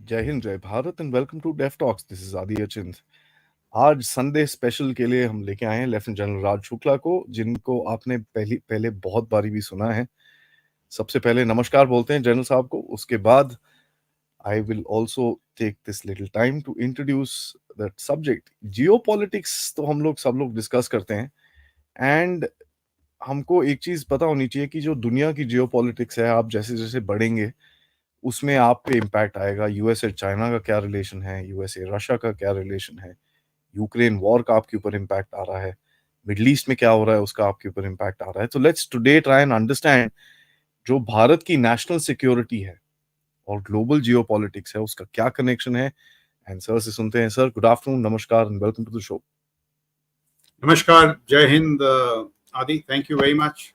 जय हिंद, जय Bharat and welcome to deaf talks. This is Aadi Achint. आज संडे स्पेशल के लिए हम लेके आए हैं लेफ्टिनेंट जनरल राज शुक्ला को, जिनको आपने पहले बहुत बारी भी सुना है। सबसे पहले नमस्कार बोलते हैं जनरल साहब को। उसके बाद I will also take this little time to introduce that subject. Geopolitics तो हम लोग सब लोग डिस्कस करते हैं, एंड हमको एक चीज पता होनी चाहिए कि जो दुनिया की जियोपॉलिटिक्स है, आप जैसे जैसे बढ़ेंगे उसमें आप पे इम्पैक्ट आएगा। यूएसए चाइना का क्या रिलेशन है, यूएसए रशिया का क्या रिलेशन है, यूक्रेन वॉर का आपके ऊपर इम्पैक्ट आ रहा है, मिडल ईस्ट में क्या हो रहा है उसका आपके ऊपर इम्पैक्ट आ रहा है। तो let's today try and understand जो भारत की नेशनल सिक्योरिटी है और ग्लोबल जियोपॉलिटिक्स है, उसका क्या कनेक्शन है। एंड सर से सुनते हैं। सर, गुड आफ्टरनून, नमस्कार and welcome to the show. नमस्कार, जय हिंद। आदि, थैंक यू वेरी मच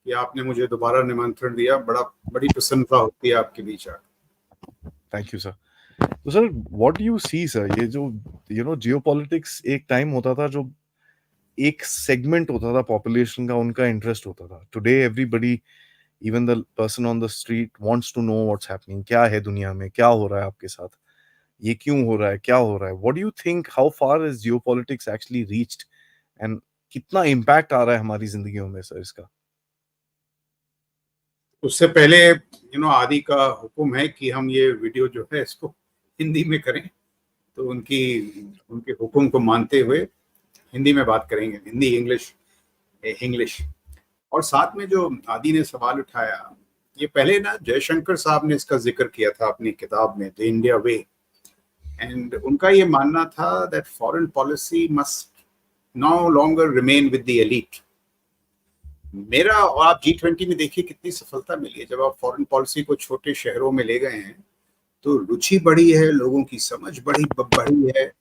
कि आपने मुझे दोबारा निमंत्रण दिया। बड़ी प्रसन्नता होती है आपके बीच आकर। Thank you sir. तो sir, what do you see sir, ये जो जियोपॉलिटिक्स एक टाइम होता था, जो एक सेगमेंट होता था पॉपुलेशन का, उनका इंटरेस्ट होता था। Today everybody, even the person on the street wants to know what's happening, क्या है दुनिया में, क्या हो रहा है आपके साथ, ये क्यों हो रहा है, क्या हो रहा है। What do you think, how far is geopolitics actually reached, and कितना इम्पैक्ट आ रहा है हमारी जिंदगियों में सर इसका? उससे पहले आदि का हुक्म है कि हम ये वीडियो जो है इसको हिंदी में करें, तो उनके हुक्म को मानते हुए हिंदी में बात करेंगे। हिंदी, इंग्लिश। और साथ में जो आदि ने सवाल उठाया, ये पहले ना जयशंकर साहब ने इसका जिक्र किया था अपनी किताब में, द इंडिया वे। एंड उनका ये मानना था that foreign policy must know longer remain with the elite. मेरा, और आप G20 में देखिए कितनी सफलता मिली है। जब आप फॉरेन पॉलिसी को छोटे शहरों में ले गए हैं तो रुचि बढ़ी है, लोगों की समझ बढ़ी है।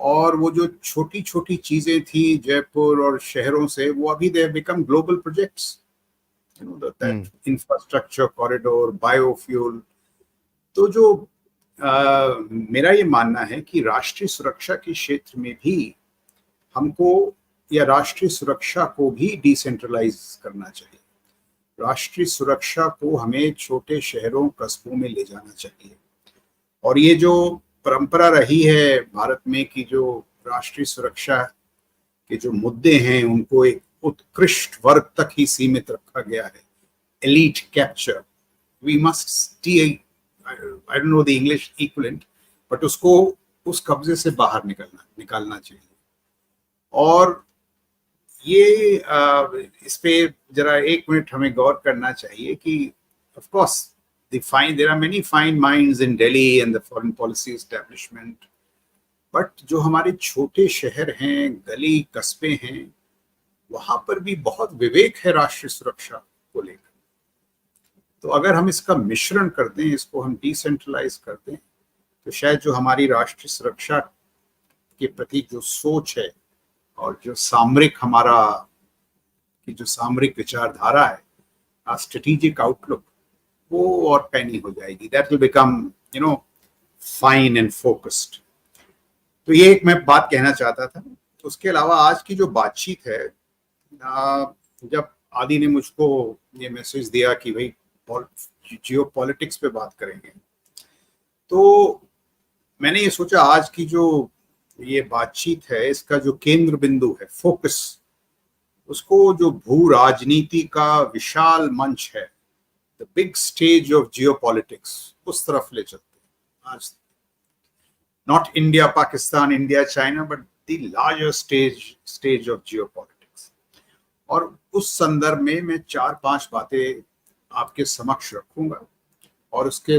और वो जो छोटी छोटी चीजें थी जयपुर और शहरों से, वो अभी they become global projects, that infrastructure corridor, biofuel. तो जो मेरा ये मानना है कि राष्ट्रीय सुरक्षा के क्षेत्र में भी हमको, या राष्ट्रीय सुरक्षा को भी डिसेंट्रलाइज करना चाहिए। राष्ट्रीय सुरक्षा को हमें छोटे शहरों, कस्बों में ले जाना चाहिए। और ये जो परंपरा रही है भारत में कि जो राष्ट्रीय सुरक्षा के जो मुद्दे हैं उनको एक उत्कृष्ट वर्ग तक ही सीमित रखा गया है, elite capture. We must I don't know the English equivalent, but उसको उस कब्जे से बाहर निकालना चाहिए। और ये इस पे जरा एक मिनट हमें गौर करना चाहिए कि of course there are many fine minds in Delhi and the foreign policy establishment, but जो हमारे छोटे शहर हैं, गली कस्बे हैं, वहां पर भी बहुत विवेक है राष्ट्रीय सुरक्षा को लेकर। तो अगर हम इसका मिश्रण कर दें, इसको हम डिसेंट्रलाइज कर दें, तो शायद जो हमारी राष्ट्रीय सुरक्षा के प्रति जो सोच है और जो सामरिक विचारधारा है, स्ट्रेटेजिक आउटलुक, वो और पैनी हो जाएगी। That will become fine and focused. तो ये एक मैं बात कहना चाहता था। उसके अलावा आज की जो बातचीत है, जब आदि ने मुझको ये मैसेज दिया कि भाई जियोपॉलिटिक्स पे बात करेंगे, तो मैंने ये सोचा आज की जो ये बातचीत है, इसका जो केंद्र बिंदु है, फोकस, उसको जो भू राजनीति का विशाल मंच है, the big stage of geopolitics, उस तरफ ले चलते हैं आज। Not India Pakistan, India China, but the larger stage of geopolitics. और उस संदर्भ में मैं 4-5 बातें आपके समक्ष रखूंगा, और उसके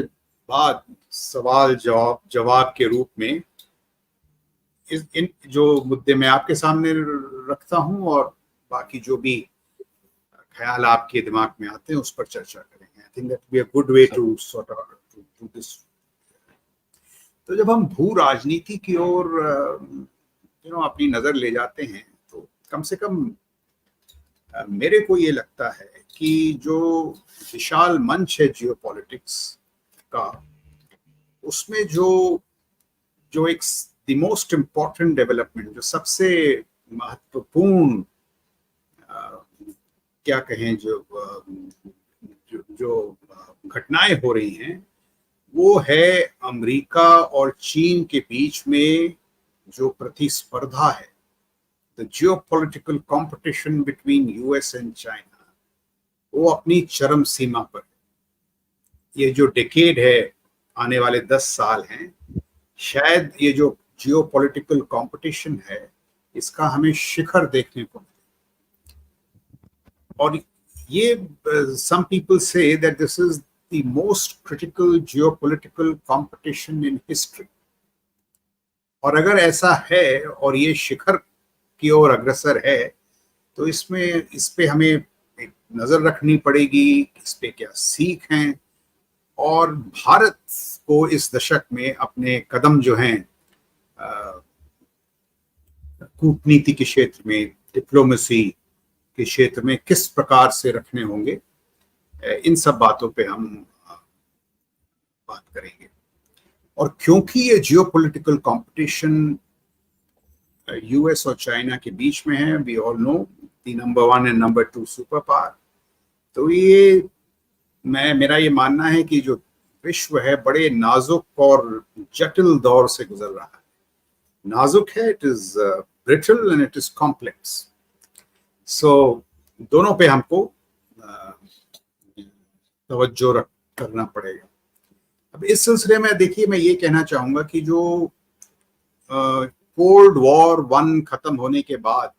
बाद सवाल जवाब के रूप में इन जो मुद्दे मैं आपके सामने रखता हूं, और बाकी जो भी ख्याल आपके दिमाग में आते हैं उस पर चर्चा करेंगे। I think that be a good way to sort out to this. तो जब हम भू राजनीति की ओर अपनी नजर ले जाते हैं, तो कम से कम मेरे को ये लगता है कि जो विशाल मंच है जियोपॉलिटिक्स का, उसमें जो एक द मोस्ट इम्पॉर्टेंट डेवलपमेंट, जो सबसे महत्वपूर्ण क्या कहें, जो घटनाएं हो रही हैं, वो है अमेरिका और चीन के बीच में जो प्रतिस्पर्धा है, the geopolitical competition between US and China, वो अपनी चरम सीमा पर। ये जो डेकेड है, आने वाले 10 साल हैं, शायद ये जो जियोपॉलिटिकल कंपटीशन है इसका हमें शिखर देखने को मिले। और ये some people say that this is the most critical geopolitical competition in history। और अगर ऐसा है और ये शिखर की ओर अग्रसर है तो इस पे हमें एक नजर रखनी पड़ेगी, इस पे क्या सीख हैं, और भारत को इस दशक में अपने कदम जो हैं कूटनीति के क्षेत्र में, डिप्लोमेसी के क्षेत्र में किस प्रकार से रखने होंगे, इन सब बातों पे हम बात करेंगे। और क्योंकि ये जियोपॉलिटिकल कंपटीशन यूएस और चाइना के बीच में है, we all know the number 1 and number 2 super power, तो ये मेरा ये मानना है कि जो विश्व है बड़े नाजुक और जटिल दौर से गुजर रहा है। नाजुक है, it is brittle and it is complex. So दोनों पे हमको तवज्जो करना पड़ेगा। अब इस सिलसिले में देखिए, मैं ये कहना चाहूंगा कि जो कोल्ड वॉर 1 खत्म होने के बाद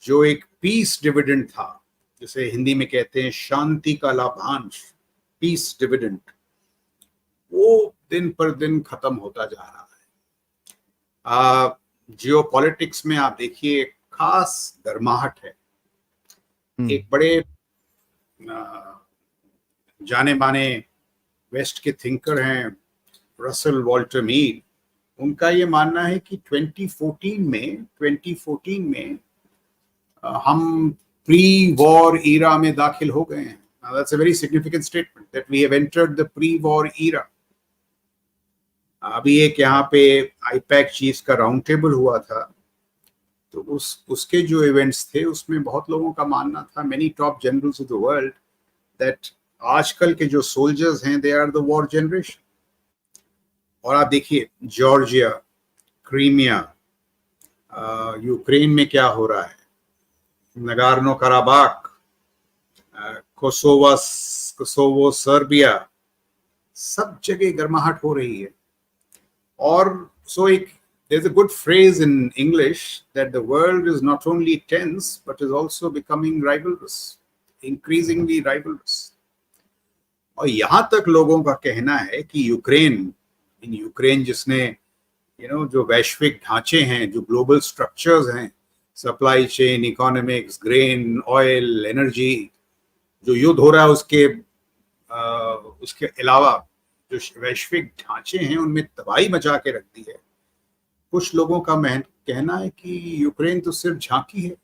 जो एक पीस डिविडेंड था, जिसे हिंदी में कहते हैं शांति का लाभांश, पीस डिविडेंड, वो दिन पर दिन खत्म होता जा रहा है। जियोपॉलिटिक्स में आप देखिए खास गर्माहट है। एक बड़े जाने माने वेस्ट के थिंकर हैं रसल वॉल्टर मीड, उनका ये मानना है कि 2014 में हम प्री वॉर ईरा में दाखिल हो गए हैं। That's a very significant statement that we have entered the pre war era. अभी एक यहाँ पे आईपैक चीफ का राउंड टेबल हुआ था, तो उसके जो इवेंट्स थे उसमें बहुत लोगों का मानना था, many top generals of the world, that आजकल के जो सोल्जर्स हैं they are the war generation. और आप देखिए जॉर्जिया, क्रीमिया, यूक्रेन में क्या हो रहा है, नगार्नो कराबाख, कोसोवो, सर्बिया, सब जगह गर्माहट हो रही है। और सो there's a good phrase in English that the world is not only tense but is also becoming rivalrous, increasingly rivalrous। और यहां तक लोगों का कहना है कि यूक्रेन जिसने जो वैश्विक ढांचे हैं, जो ग्लोबल स्ट्रक्चर्स हैं, supply chain, economics, grain, oil, energy, जो युद्ध हो रहा है उसके अलावा जो वैश्विक ढांचे हैं उनमें तबाही मचा के रख दी है। कुछ लोगों का कहना है कि यूक्रेन तो सिर्फ झांकी है,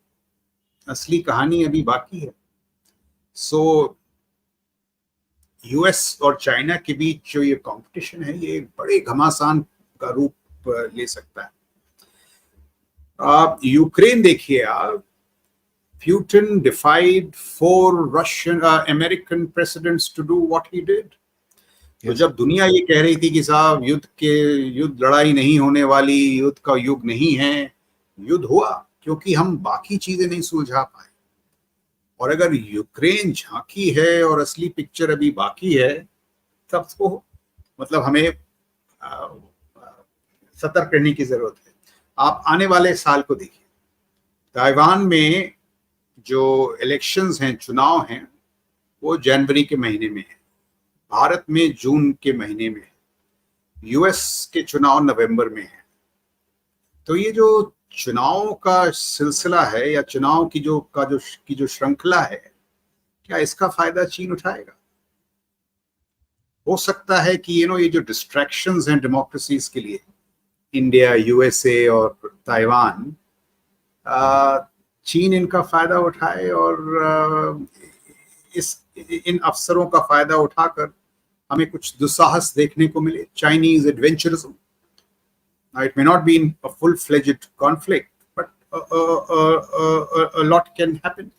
असली कहानी अभी बाकी है। सो यूएस और चाइना के बीच जो ये कंपटीशन है ये बड़े घमासान का रूप ले सकता है। आप यूक्रेन देखिए, आप Putin defied 4 American presidents to do what he did। तो जब दुनिया ये कह रही थी कि साहब युद्ध लड़ाई नहीं होने वाली, युद्ध का युग नहीं है, युद्ध हुआ क्योंकि हम बाकी चीजें नहीं सुलझा पाए। और अगर यूक्रेन झांकी है और असली पिक्चर अभी बाकी है, तब तो मतलब हमें सतर्क रहने की जरूरत है। आप आने वाले साल को देखिए, ताइवान में जो इलेक्शंस हैं, चुनाव हैं, वो जनवरी के महीने में है, भारत में जून के महीने में है, यूएस के चुनाव नवंबर में है। तो ये जो चुनाव का सिलसिला है या चुनाव की जो श्रृंखला है, क्या इसका फायदा चीन उठाएगा? हो सकता है कि ये जो डिस्ट्रैक्शंस हैं डेमोक्रेसीज के लिए, इंडिया, यूएसए और ताइवान, चीन इनका फायदा उठाए और इन अवसरों का फायदा उठाकर हमें कुछ दुस्साहस देखने को मिले, Chinese adventurism. It may not be in a full-fledged conflict, but a lot can happen।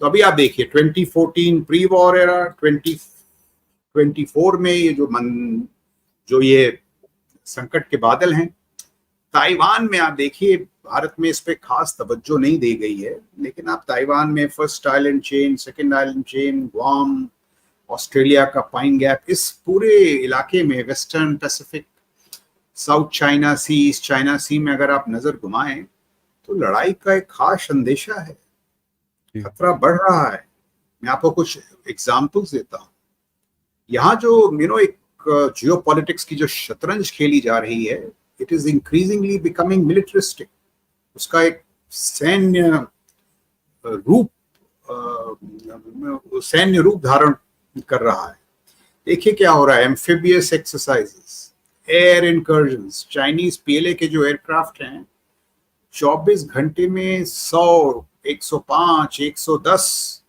तो अभी आप देखिए 2014 प्री वॉर एरा, 2024 में ये जो जो ये संकट के बादल हैं। ताइवान में आप देखिए, भारत में इस पे खास तवज्जो नहीं दी गई है, लेकिन आप ताइवान में first island chain, second island chain, ग्वाम, Australia का पाइन गैप, इस पूरे इलाके में western Pacific, south China Sea, East China सी में अगर आप नजर घुमाएं तो लड़ाई का एक खास अंदेशा है, खतरा बढ़ रहा है। मैं आपको कुछ एग्जाम्पल्स देता हूँ। यहाँ जो एक जियोपॉलिटिक्स की जो शतरंज खेली जा रही है, इट इज इंक्रीजिंगली बिकमिंग मिलिटरिस्टिक। उसका एक सैन्य रूप धारण कर रहा है। देखिए क्या हो रहा है, amphibious exercises, air incursions. Chinese PLA के जो एयरक्राफ्ट हैं 24 घंटे में 100, 105, 110,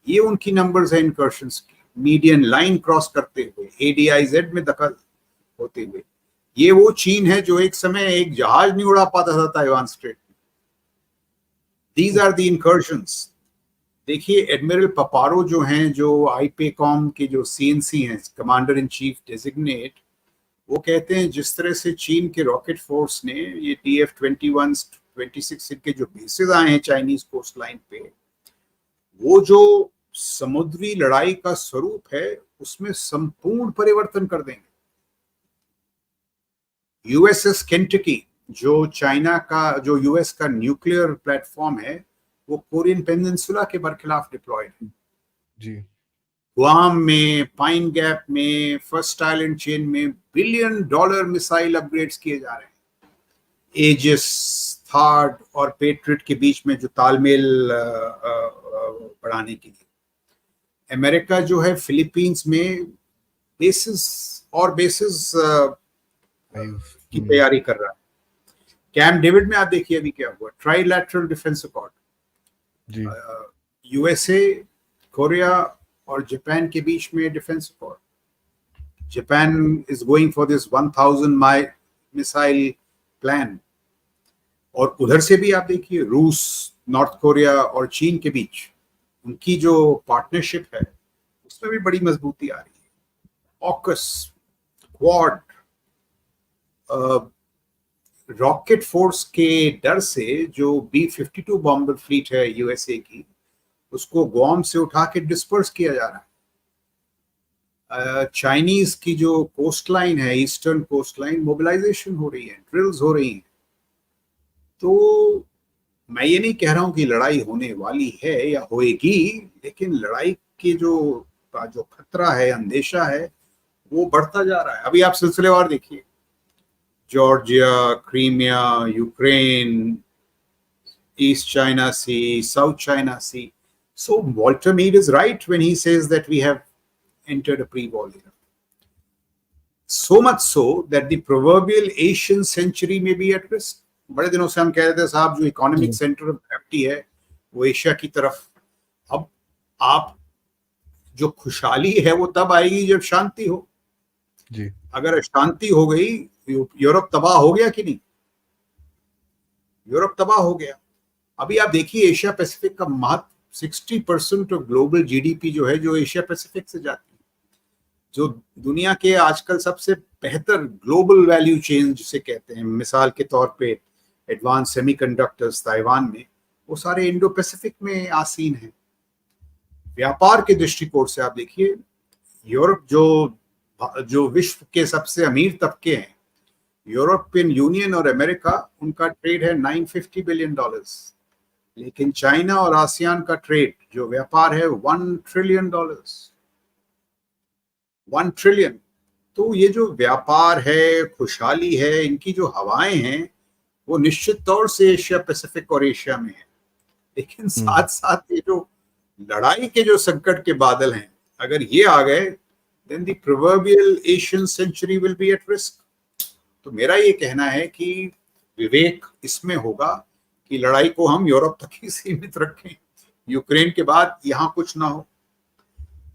ये उनकी नंबर्स है इंकर्शंस की। मीडियन लाइन क्रॉस करते हुए, एडीआईजेड में दखल होते हुए। ये वो चीन है जो एक समय एक जहाज नहीं उड़ा पाता था ताइवान स्ट्रेट में। These are the incursions. देखिए एडमिरल पपारो जो हैं, जो आईपेकॉम के जो सीएनसी हैं, कमांडर इन चीफ डेजिग्नेट, वो कहते हैं जिस तरह से चीन के रॉकेट फोर्स ने ये TF-21, 26 के जो बेसिस आए हैं चाइनीज कोस्ट लाइन पे, वो जो समुद्री लड़ाई का स्वरूप है उसमें संपूर्ण परिवर्तन कर देंगे। यूएसएस केंटकी, जो चाइना का, जो यूएस का न्यूक्लियर प्लेटफॉर्म है, वो कोरियन पेनिनसुला के बरखिलाफ डिप्लॉयड है जी। गुआम में, पाइन गैप में, फर्स्ट आइलैंड चेन में $1 बिलियन मिसाइल अपग्रेड्स किए जा रहे हैं। एजिस, थार्ड और पेट्रियट के बीच में जो तालमेल बढ़ाने के लिए अमेरिका जो है फिलीपींस में बेसिस की तैयारी कर रहा है। कैंप डेविड में आप देखिए अभी क्या हुआ, trilateral defence accord, USA, Korea और जापान के बीच में defence accord. Japan is going for this 1000 missile plan. और उधर से भी आप देखिए रूस, नॉर्थ कोरिया और चीन के बीच उनकी जो पार्टनरशिप है उसमें भी बड़ी मजबूती आ रही है। ऑकस, क्वाड, रॉकेट फोर्स के डर से जो B-52 बॉम्बर फ्लीट है यूएसए की, उसको गुआम से उठा के डिस्पर्स किया जा रहा है। चाइनीज की जो कोस्ट लाइन है, ईस्टर्न कोस्ट लाइन, मोबिलाइजेशन हो रही है, ड्रिल्स हो रही हैं। तो मैं ये नहीं कह रहा हूं कि लड़ाई होने वाली है या होएगी, लेकिन लड़ाई के जो खतरा है, अंदेशा है, वो बढ़ता जा रहा है। अभी आप सिलसिलेवार देखिए, Georgia, Crimea, Ukraine, East China Sea, South China Sea. So Walter Mead is right when he says that we have entered a pre-war era. So much so that the proverbial Asian century may be at risk. बड़े दिनों से हम कह रहे थे साहब जो economic centre of gravity है वो एशिया की तरफ। अब आप जो खुशहाली है वो तब आएगी जब शांति हो जी। अगर शांति हो गई, यूरोप तबाह हो गया कि नहीं? यूरोप तबाह हो गया। अभी आप देखिए एशिया पैसिफिक का महत्व, 60% ऑफ ग्लोबल जीडीपी जो है, जो एशिया पैसिफिक से जाती है। जो दुनिया के आजकल सबसे बेहतर ग्लोबल वैल्यू चेन जिसे कहते हैं, मिसाल के तौर पे एडवांस सेमीकंडक्टर्स ताइवान में, वो सारे इंडो पैसिफिक में आसीन हैं। व्यापार के दृष्टिकोण से आप देखिए, यूरोप जो विश्व के सबसे अमीर तबके हैं, यूरोपियन यूनियन और अमेरिका, उनका ट्रेड है $950 बिलियन, लेकिन चाइना और आसियान का ट्रेड जो व्यापार है $1 ट्रिलियन। 1 ट्रिलियन। तो ये जो व्यापार है, खुशहाली है, इनकी जो हवाएं हैं वो निश्चित तौर से एशिया पैसिफिक और एशिया में है। लेकिन साथ साथ ये जो लड़ाई के जो संकट के बादल हैं, अगर ये आ गए, then the proverbial Asian century will be at risk। तो मेरा ये कहना है कि विवेक इसमें होगा कि लड़ाई को हम यूरोप तक ही सीमित रखें, यूक्रेन के बाद यहां कुछ ना हो।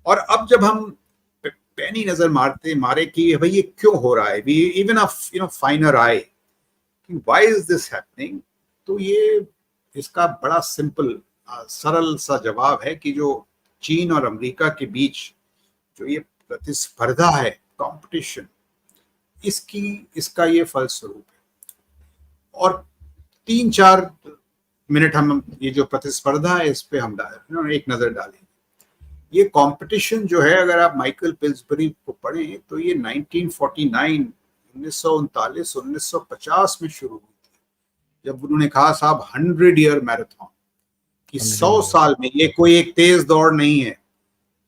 और अब जब हम पैनी नजर मारे कि भाई ये क्यों हो रहा है, वी इवन अ फाइनर आई कि व्हाई इज दिस हैपनिंग, तो ये इसका बड़ा सिंपल सरल सा जवाब है कि जो चीन और अमेरिका के बीच जो ये प्रतिस्पर्धा है, कंपटीशन, इसका ये फलस्वरूप है। और 3-4 मिनट हम ये जो प्रतिस्पर्धा है इस पे हम एक नजर डालें। ये कंपटीशन जो है, अगर आप माइकल पिल्सबरी को पढ़ें तो ये 1949 1939 1950 में शुरू हुई थी, जब उन्होंने कहा साहब 100 ईयर मैराथन कि 100 साल में, ये कोई एक तेज दौड़ नहीं है,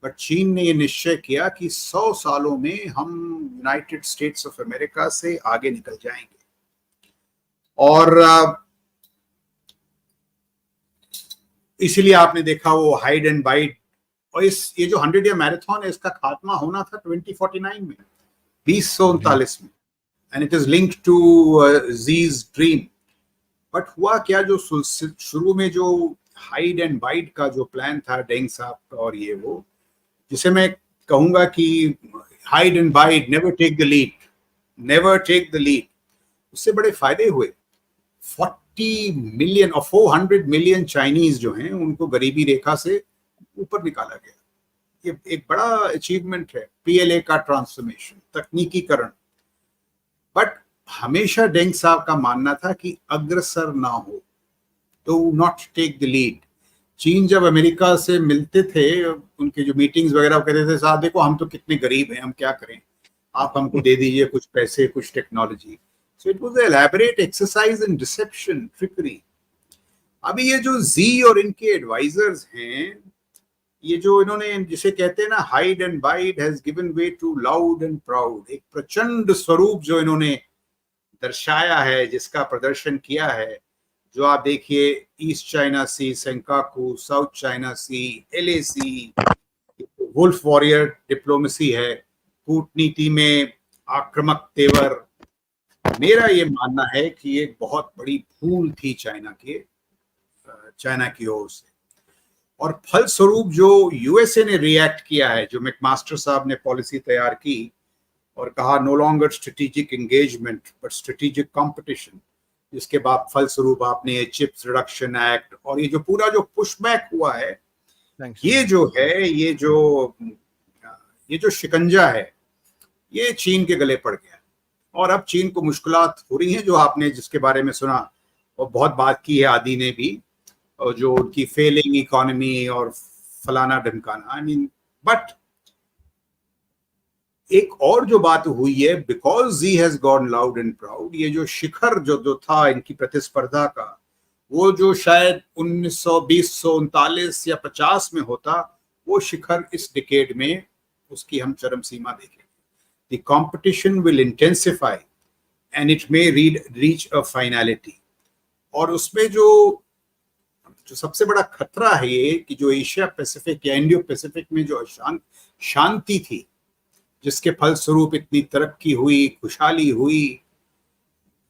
बट चीन ने ये निश्चय किया कि 100 सालों में हम यूनाइटेड स्टेट्स ऑफ अमेरिका से आगे निकल जाएंगे। और इसीलिए आपने देखा वो हाइड एंड बाइट। और ये जो 100 ईयर मैराथन है, इसका खात्मा होना था 2049 में, 2039 में, and it is linked to Xi's dream. But हुआ क्या, जो शुरू में जो हाइड एंड बाइट का जो प्लान था डेंग साहब का, और ये वो जिसे मैं कहूंगा कि hide and bite, never take the lead, never take the lead, उससे बड़े फायदे हुए। 40 मिलियन और 400 मिलियन चाइनीज जो हैं उनको गरीबी रेखा से ऊपर निकाला गया। ये एक बड़ा अचीवमेंट है, पीएलए का ट्रांसफॉर्मेशन, तकनीकीकरण। बट हमेशा डेंग साहब का मानना था कि अग्रसर ना हो, तो नॉट टेक द लीड। चीन जब अमेरिका से मिलते थे, उनके जो मीटिंग्स वगैरह कहते थे साहब देखो हम तो कितने गरीब हैं, हम क्या करें, आप हमको दे दीजिए कुछ पैसे, कुछ technology. So it was elaborate exercise in deception, trickery. अभी ये जो जी और इनके एडवाइजर्स हैं, ये जो इन्होंने जिसे कहते हैं ना hide and bite has given way to loud and proud, एक प्रचंड स्वरूप जो इन्होंने दर्शाया है, जिसका प्रदर्शन किया है, जो आप देखिए ईस्ट चाइना सी, सेंकाकू, साउथ चाइना सी, एलएसी, वुल्फ वॉरियर डिप्लोमेसी है, कूटनीति में आक्रामक तेवर। मेरा ये मानना है कि ये बहुत बड़ी भूल थी चाइना की ओर से। और फलस्वरूप जो यूएसए ने रिएक्ट किया है, जो मैकमास्टर साहब ने पॉलिसी तैयार की और कहा no longer strategic engagement but strategic competition, जिसके बाद फलस्वरूप आपने ये चिप्स रिडक्शन एक्ट और ये जो पूरा जो पुशबैक हुआ है, ये जो है, ये जो शिकंजा है, ये चीन के गले पड़ गया। और अब चीन को मुश्किलात हो रही हैं, जो आपने जिसके बारे में सुना और बहुत बात की है आदि ने भी, और जो उनकी फेलिंग इकोनॉमी और फलाना ढमकाना। आई मीन, बट एक और जो बात हुई है, because Xi has gone loud and proud, ये जो शिखर जो था इनकी प्रतिस्पर्धा का, वो जो शायद 1920 या 50 में होता, वो शिखर इस डिकेड में उसकी हम चरम सीमा देखेंगे। The competition will intensify and it may reach a finality. और उसमें जो सबसे बड़ा खतरा है ये कि जो एशिया पैसिफिक या इंडियो पैसिफिक में जो शांति थी, जिसके फलस्वरूप इतनी तरक्की हुई, खुशहाली हुई,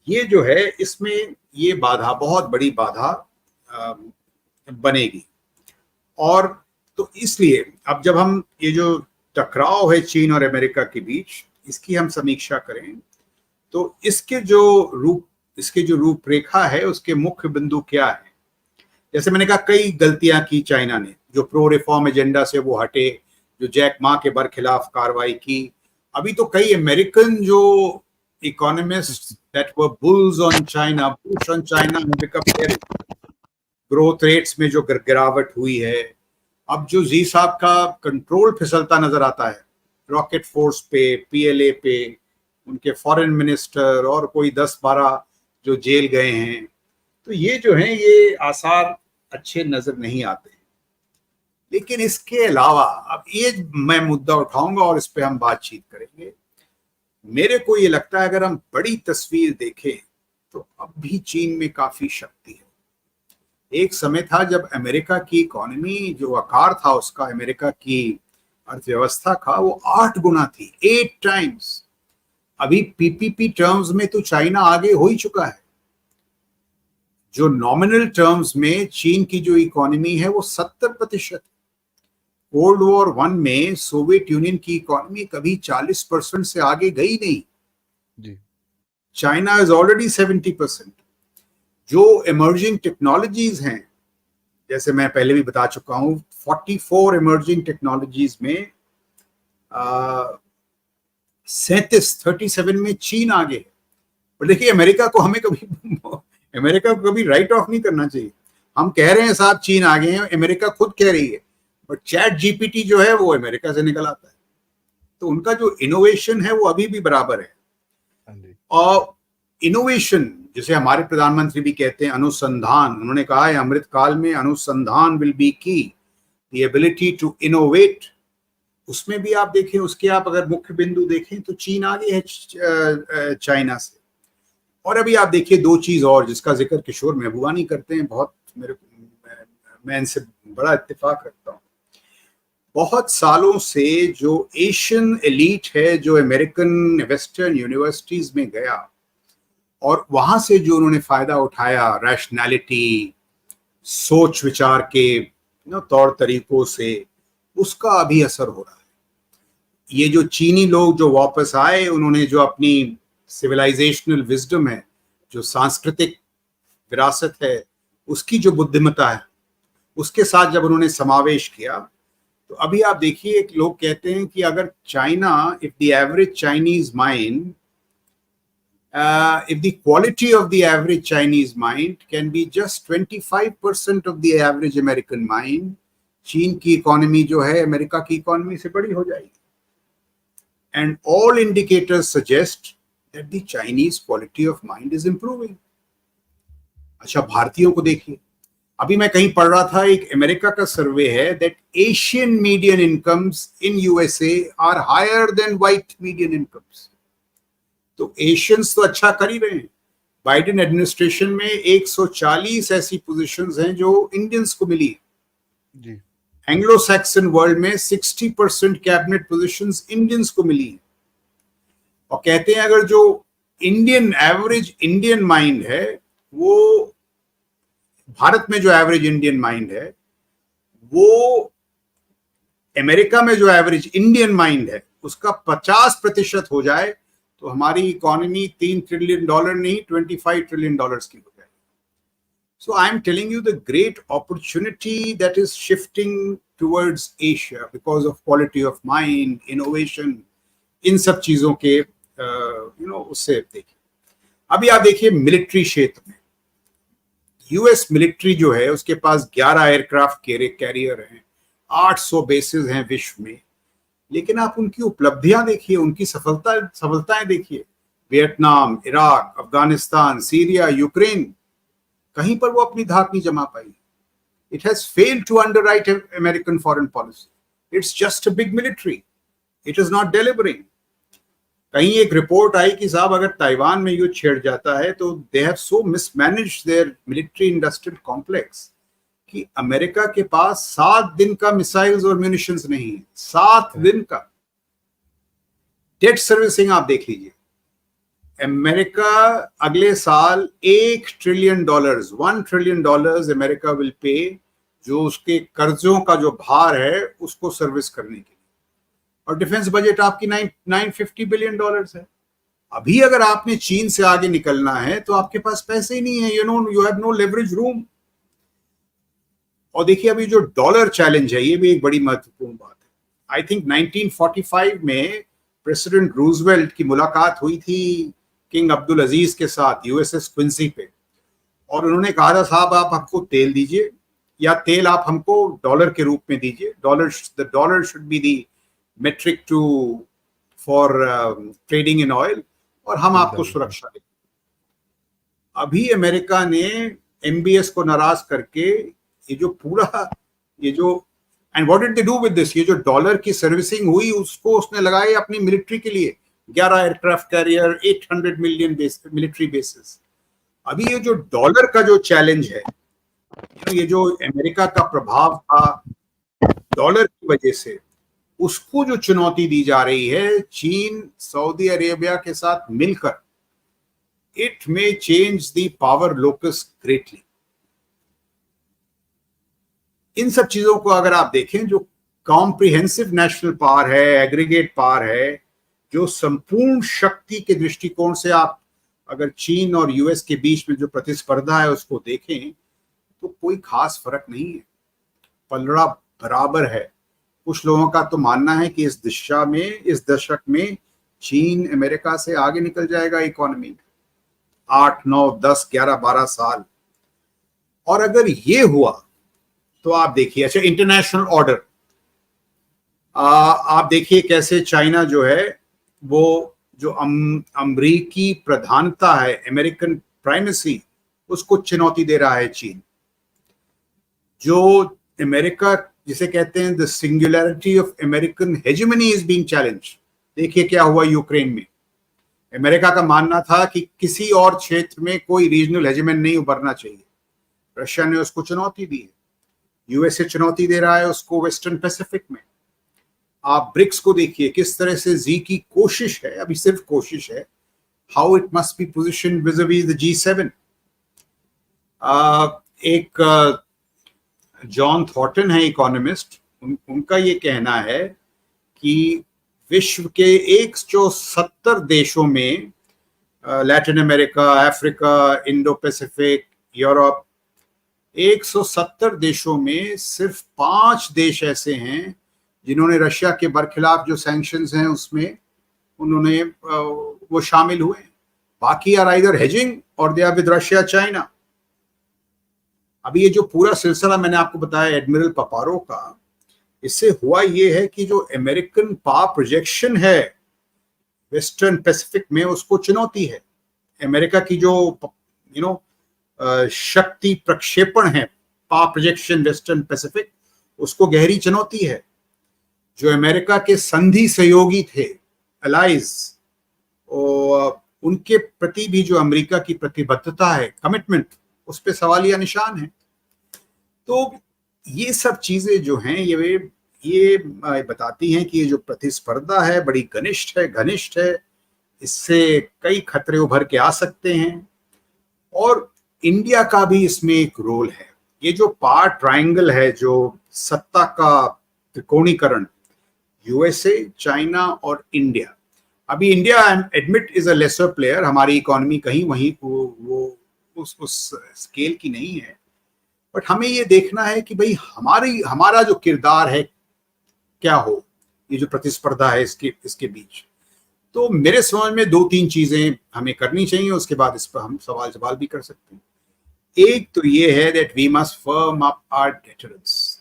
ये जो है इसमें ये बाधा, बहुत बड़ी बाधा बनेगी। और तो इसलिए अब जब हम ये जो टकराव है चीन और अमेरिका के बीच, इसकी हम समीक्षा करें तो इसके जो रूपरेखा है, उसके मुख्य बिंदु क्या है। जैसे मैंने कहा, कई गलतियां की चाइना ने, जो प्रो रिफॉर्म एजेंडा से वो हटे, जो जैक मा के बरखिलाफ कार्रवाई की। अभी तो कई अमेरिकन जो economist that were bulls on China, bulls on China have become bearish. Growth rates में जो गिरावट हुई है, अब जो जी साहब का कंट्रोल फिसलता नजर आता है, रॉकेट फोर्स पे, पीएलए पे, उनके फॉरेन मिनिस्टर और कोई 10-12 जो जेल गए हैं, तो ये जो है ये आसार अच्छे नजर नहीं आते। लेकिन इसके अलावा अब ये मैं मुद्दा उठाऊंगा और इस पे हम बातचीत करेंगे। मेरे को ये लगता है, अगर हम बड़ी तस्वीर देखें तो अब भी चीन में काफी शक्ति है। एक समय था जब अमेरिका की इकोनॉमी, जो आकार था उसका, अमेरिका की अर्थव्यवस्था का, वो 8 गुना थी, 8 टाइम्स। अभी पीपीपी टर्म्स में तो चाइना आगे हो ही चुका है। जो नॉमिनल टर्म्स में चीन की जो इकोनॉमी है वो 70%। कोल्ड वॉर 1 में सोवियत यूनियन की इकोनॉमी कभी 40% से आगे गई नहीं जी। China is already 70%। जो इमर्जिंग टेक्नोलॉजीज हैं, जैसे मैं पहले भी बता चुका हूं, 44 इमर्जिंग टेक्नोलॉजीज में 37 में चीन आगे है। पर देखिए अमेरिका को कभी राइट ऑफ नहीं करना चाहिए। हम कह रहे हैं साहब चीन आगे हैं, अमेरिका खुद कह रही है, बट चैट जीपीटी जो है वो अमेरिका से निकल आता है। तो उनका जो इनोवेशन है वो अभी भी बराबर है। और इनोवेशन, जिसे हमारे प्रधानमंत्री भी कहते हैं अनुसंधान, उन्होंने कहा है अमृत काल में अनुसंधान विल बी की, द एबिलिटी टू इनोवेट। उसमें भी आप देखें, उसके आप अगर मुख्य बिंदु देखें तो चीन आगे है चाइना से। और अभी आप देखिए दो चीज और जिसका जिक्र किशोर महबूबानी करते हैं, बहुत मैं इनसे बड़ा इत्तेफाक रखता हूँ। बहुत सालों से जो एशियन एलीट है जो अमेरिकन वेस्टर्न यूनिवर्सिटीज में गया और वहां से जो उन्होंने फायदा उठाया रैशनैलिटी, सोच विचार के तौर तरीकों से, उसका अभी असर हो रहा है। ये जो चीनी लोग जो वापस आए, उन्होंने जो अपनी सिविलाइजेशनल विजडम है, जो सांस्कृतिक विरासत है, उसकी जो बुद्धिमत्ता है, उसके साथ जब उन्होंने समावेश किया, तो अभी आप देखिए एक लोग कहते हैं कि अगर China, if the average Chinese mind, if the quality of the average Chinese mind can be just 25% of the average American mind, चीन की इकोनॉमी जो है अमेरिका की इकोनॉमी से बड़ी हो जाएगी। And all indicators suggest that the Chinese quality of mind is improving. अच्छा, भारतीयों को देखिए, अभी मैं कहीं पढ़ रहा था, एक अमेरिका का सर्वे है that Asian median incomes in USA are higher than white median incomes. तो एशियंस तो अच्छा कर ही रहे हैं। बाइडेन एडमिनिस्ट्रेशन में 140 ऐसी पोजीशंस हैं जो इंडियंस को मिली है। एंग्लो सैक्सन वर्ल्ड में 60% कैबिनेट पोजीशंस इंडियंस को मिली है। और कहते हैं अगर जो इंडियन एवरेज इंडियन माइंड है, वो भारत में जो एवरेज इंडियन माइंड है, वो अमेरिका में जो एवरेज इंडियन माइंड है उसका 50% हो जाए तो हमारी इकोनॉमी $3 ट्रिलियन नहीं 25 ट्रिलियन की हो जाएगी। So I am telling you the great opportunity that is shifting towards Asia because of quality of mind, innovation, इन सब चीजों के उससे देखिए। अभी आप देखिए मिलिट्री क्षेत्र में यूएस मिलिट्री जो है उसके पास 11 एयरक्राफ्ट कैरियर हैं, 800 बेसेस हैं विश्व में। लेकिन आप उनकी उपलब्धियां देखिए, उनकी सफलताएं देखिए, Vietnam, Iraq, Afghanistan, Syria, Ukraine, कहीं पर वो अपनी धाक नहीं जमा पाई। It has failed to underwrite American foreign policy. It's just a big military, it is not delivering. कहीं एक रिपोर्ट आई कि साहब अगर ताइवान में युद्ध छिड़ जाता है तो they have so mismanaged their military industrial complex कि अमेरिका के पास 7 दिन का मिसाइल्स और म्यूनिशंस नहीं है। 7 दिन का। डेट सर्विसिंग आप देख लीजिए, अमेरिका अगले साल $1 trillion, $1 trillion America will pay, जो उसके कर्जों का जो भार है उसको सर्विस करने के लिए। और डिफेंस बजट आपकी $950 बिलियन है। अभी अगर आपने चीन से आगे निकलना है तो आपके पास पैसे ही नहीं है, you have no leverage room. और देखिए अभी जो डॉलर चैलेंज है, ये भी एक बड़ी महत्वपूर्ण बात है। आई थिंक 1945 में प्रेसिडेंट रूजवेल्ट की मुलाकात हुई थी किंग अब्दुल अजीज के साथ यूएसएस क्विंसी पे, और उन्होंने कहा था साहब आप हमको तेल दीजिए, या तेल आप हमको डॉलर के रूप में दीजिए। The dollar should be the metric to for trading in oil, और हम आपको सुरक्षा दें। अभी अमेरिका ने एमबीएस को नाराज करके ये जो and what did they do with this, ये जो डॉलर की सर्विसिंग हुई उसको उसने लगाई अपनी मिलिट्री के लिए। 11 aircraft carrier, 800 million military bases. अभी ये जो डॉलर का जो चैलेंज है, ये जो अमेरिका का प्रभाव था डॉलर की वजह से, उसको जो चुनौती दी जा रही है चीन सऊदी अरेबिया के साथ मिलकर, it may change the power locus greatly. इन सब चीजों को अगर आप देखें, जो कॉम्प्रिहेंसिव नेशनल पावर है, एग्रीगेट पावर है, जो संपूर्ण शक्ति के दृष्टिकोण से आप अगर चीन और यूएस के बीच में जो प्रतिस्पर्धा है उसको देखें तो कोई खास फर्क नहीं है, पलड़ा बराबर है। कुछ लोगों का तो मानना है कि इस दशक में चीन अमेरिका से आगे निकल जाएगा इकोनॉमी, 8 9 10 11 12 साल। और अगर ये हुआ तो आप देखिए, अच्छा इंटरनेशनल ऑर्डर, आप देखिए कैसे चाइना जो है वो जो अमरीकी प्रधानता है, अमेरिकन प्राइमेसी, उसको चुनौती दे रहा है चीन। जो अमेरिका जिसे कहते हैं the singularity of American hegemony is being challenge. देखिए क्या हुआ यूक्रेन में। अमेरिका का मानना था कि किसी और क्षेत्र में कोई रीजनल हेजेमन नहीं उभरना चाहिए, रशिया ने उसको चुनौती दी है। यूएसए चुनौती दे रहा है उसको वेस्टर्न पैसिफिक में। आप ब्रिक्स को देखिए किस तरह से जी की कोशिश है, अभी सिर्फ कोशिश है, how it must be position विज़ the G7। एक जॉन थॉर्टन है इकोनॉमिस्ट, उनका ये कहना है कि विश्व के 170 देशों में, Latin America, Africa, Indo Pacific, Europe, 170 देशों में सिर्फ 5 देश ऐसे हैं जिन्होंने रशिया के बरखिलाफ जो सैंक्शंस हैं उसमें उन्होंने वो शामिल हुए। बाकी आर आइदर हेजिंग और they are with Russia, China. अभी ये जो पूरा सिलसिला मैंने आपको बताया एडमिरल पपारो का, इससे हुआ ये है कि जो अमेरिकन पावर प्रोजेक्शन है वेस्टर्न पैसिफिक में, उसको चुनौती है। अमेरिका की जो शक्ति प्रक्षेपण है, पावर प्रोजेक्शन वेस्टर्न पैसिफिक, उसको गहरी चुनौती है। जो अमेरिका के संधि सहयोगी थे, अलाइज, उनके प्रति भी जो अमेरिका की प्रतिबद्धता है, कमिटमेंट, उस पर सवालिया निशान है। तो ये सब चीजें जो हैं ये बताती हैं कि ये जो प्रतिस्पर्धा है बड़ी घनिष्ठ है। इससे कई खतरे उभर के आ सकते हैं और इंडिया का भी इसमें एक रोल है। ये जो पावर ट्रायंगल है, जो सत्ता का त्रिकोणीकरण, यूएसए, चाइना और इंडिया। अभी India admit is a lesser player, हमारी इकोनॉमी कहीं वहीं वो उस स्केल की नहीं है, बट हमें ये देखना है कि भाई हमारा जो किरदार है क्या हो, ये जो प्रतिस्पर्धा है इसके बीच। तो मेरे समझ में 2-3 चीजें हमें करनी चाहिए, उसके बाद इस पर हम सवाल भी कर सकते हैं। एक तो ये है that we must firm up our deterrence.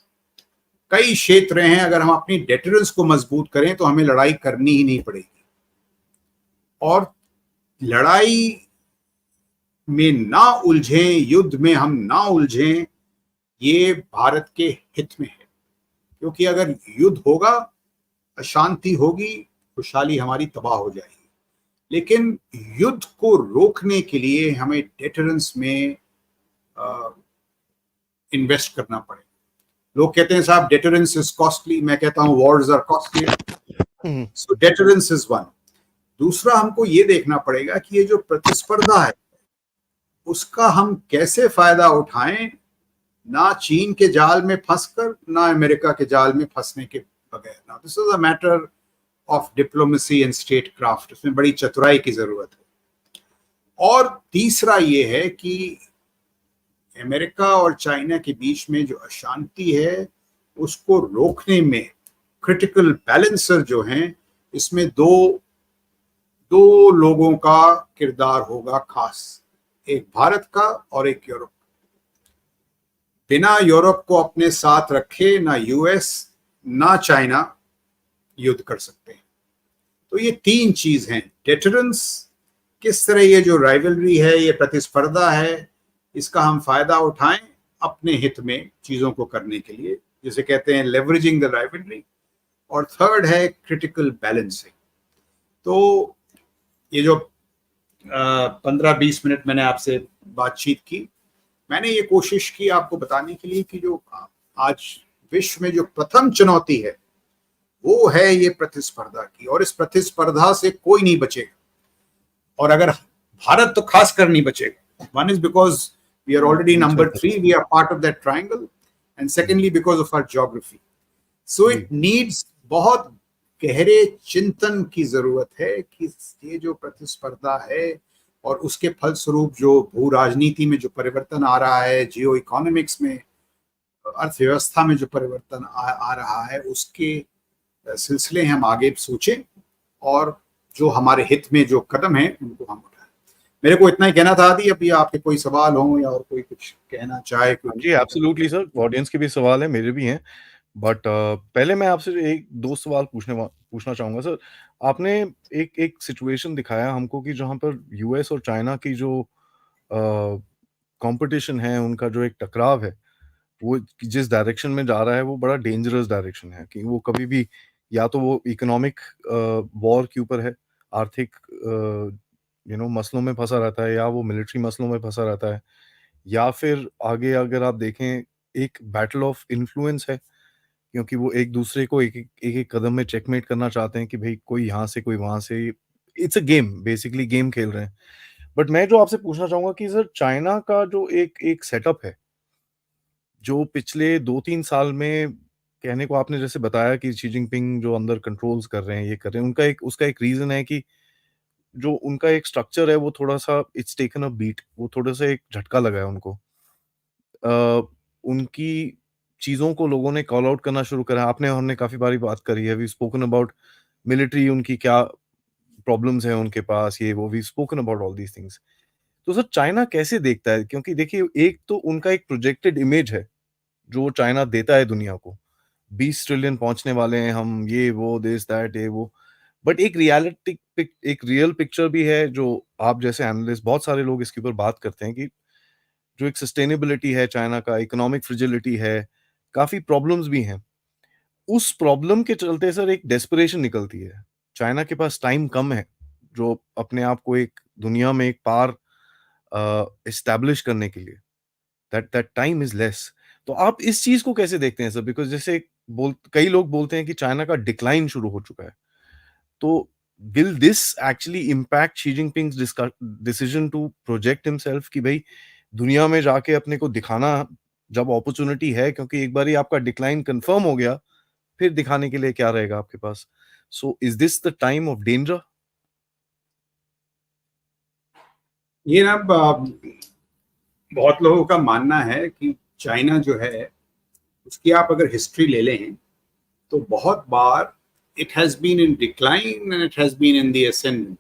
कई क्षेत्र हैं, अगर हम अपनी डेटरेंस को मजबूत करें तो हमें लड़ाई करनी ही नहीं पड़ेगी, और लड़ाई में ना उलझें, युद्ध में हम ना उलझें, ये भारत के हित में है। क्योंकि अगर युद्ध होगा, अशांति होगी, खुशहाली हमारी तबाह हो जाएगी। लेकिन युद्ध को रोकने के लिए हमें डेटरेंस में इन्वेस्ट करना पड़ेगा। लोग कहते हैं साहब डेटरेंस इज कॉस्टली, मैं कहता हूं wars are costly. So deterrence is one. दूसरा, हमको ये देखना पड़ेगा कि ये जो प्रतिस्पर्धा है उसका हम कैसे फायदा उठाएं, ना चीन के जाल में फंसकर, ना अमेरिका के जाल में फंसने के बगैर। ना this is a matter of diplomacy and state craft, इसमें बड़ी चतुराई की जरूरत है। और तीसरा ये है कि अमेरिका और चाइना के बीच में जो अशांति है उसको रोकने में क्रिटिकल बैलेंसर जो हैं, इसमें दो लोगों का किरदार होगा खास, एक भारत का और एक यूरोप। बिना यूरोप को अपने साथ रखे ना यूएस ना चाइना युद्ध कर सकते हैं। तो ये 3 चीज हैं, डेटरेंस, किस तरह ये जो राइवलरी है, ये प्रतिस्पर्धा है, इसका हम फायदा उठाएं अपने हित में चीजों को करने के लिए, जिसे कहते हैं लेवरेजिंग द राइवलरी। और थर्ड है क्रिटिकल बैलेंसिंग। तो ये जो 15-20 मिनट मैंने आपसे बातचीत की, मैंने ये कोशिश की आपको बताने के लिए कि जो आज विश्व में जो प्रथम चुनौती है वो है ये प्रतिस्पर्धा की, और इस प्रतिस्पर्धा से कोई नहीं बचेगा, और अगर भारत तो खास कर नहीं बचेगा। One is because we are already number 3, we are part of that triangle, and secondly because of our geography. So it needs बहुत गहरे चिंतन की जरूरत है कि ये जो प्रतिस्पर्धा है और उसके फलस्वरूप जो भू राजनीति में जो परिवर्तन आ रहा है, जियो इकोनॉमिक्स में, अर्थव्यवस्था में जो परिवर्तन आ रहा है, उसके सिलसिले हम आगे सोचें और जो हमारे हित में जो कदम है उनको हम उठाएं। मेरे को इतना ही कहना था आदि। अभी आपके कोई सवाल हो या और कोई कुछ कहना चाहे, कोई हाँ जी, टिप्पणी करना एब्सोल्युटली सर, ऑडियंस के भी सवाल हैं, मेरे भी हैं। बट पहले मैं आपसे एक 2 सवाल पूछना चाहूँगा सर। आपने एक एक सिचुएशन दिखाया हमको कि जहाँ पर यूएस और चाइना की जो कॉम्पिटिशन है, उनका जो एक टकराव है, वो जिस डायरेक्शन में जा रहा है, वो बड़ा डेंजरस डायरेक्शन है कि वो कभी भी या तो वो इकोनॉमिक वॉर के ऊपर है, आर्थिक मसलों में फँसा रहता है, या वो मिलिट्री मसलों में फँसा रहता है, या फिर आगे अगर आप देखें एक बैटल ऑफ इन्फ्लुएंस है, क्योंकि वो एक-दूसरे को एक-एक कदम में चेकमेट करना चाहते हैं कि भई कोई यहाँ से, कोई वहाँ से। It's a game, basically game खेल रहे हैं। बट मैं जो आपसे पूछना चाहूँगा कि सर चाइना का जो एक एक सेटअप है, जो पिछले 2-3 साल में कहने को आपने जैसे बताया कि शी जिनपिंग जो अंदर कंट्रोल्स कर रहे हैं, ये कर रहे हैं, उसका एक रीज़न है कि जो उनका एक स्ट्रक्चर है वो थोड़ा-सा इट्स टेकन अ बीट, वो थोड़ा-सा एक झटका लगा है उनको। अ, उनकी चीज़ों को लोगों ने कॉल आउट करना शुरू करा। आपने हमने काफ़ी बारी बात करी है, वी स्पोकन अबाउट मिलिट्री, उनकी क्या प्रॉब्लम्स हैं उनके पास, ये वो, we spoken about all these things. तो सर चाइना कैसे देखता है? क्योंकि देखिए एक तो उनका एक प्रोजेक्टेड इमेज है, जो चाइना देता है दुनिया को। 20 ट्रिलियन पहुँचने वाले हैं हम, ये वो, दिस दैट, ये वो। बट एक एक रियल पिक्चर भी है, जो आप जैसे एनालिस्ट, बहुत सारे लोग इसके ऊपर बात करते हैं कि जो एक सस्टेनेबिलिटी है चाइना का, इकोनॉमिक फ्रेजिलिटी है, काफ़ी प्रॉब्लम्स भी हैं। उस प्रॉब्लम के चलते सर एक डेस्परेशन निकलती है। चाइना के पास टाइम कम है, जो अपने आप को एक दुनिया में एक पार एस्टैब्लिश करने के लिए, that that time is less. तो आप इस चीज़ को कैसे देखते हैं सर? बिकॉज़ जैसे बोल कई लोग बोलते हैं कि चाइना का डिक्लाइन शुरू हो चुका है। तो will this actually impact Xi Jinping's decision to project himself कि भई दुनिया में जाके अपने को दिखाना, जब अपॉर्च्युनिटी है, क्योंकि एक बारी आपका डिक्लाइन कंफर्म हो गया, फिर दिखाने के लिए क्या रहेगा आपके पास? So is this the time of danger? ये ना बहुत लोगों का मानना है कि चाइना जो है उसकी आप अगर हिस्ट्री ले लें तो बहुत बार it has been in decline and it has been in the ascendant.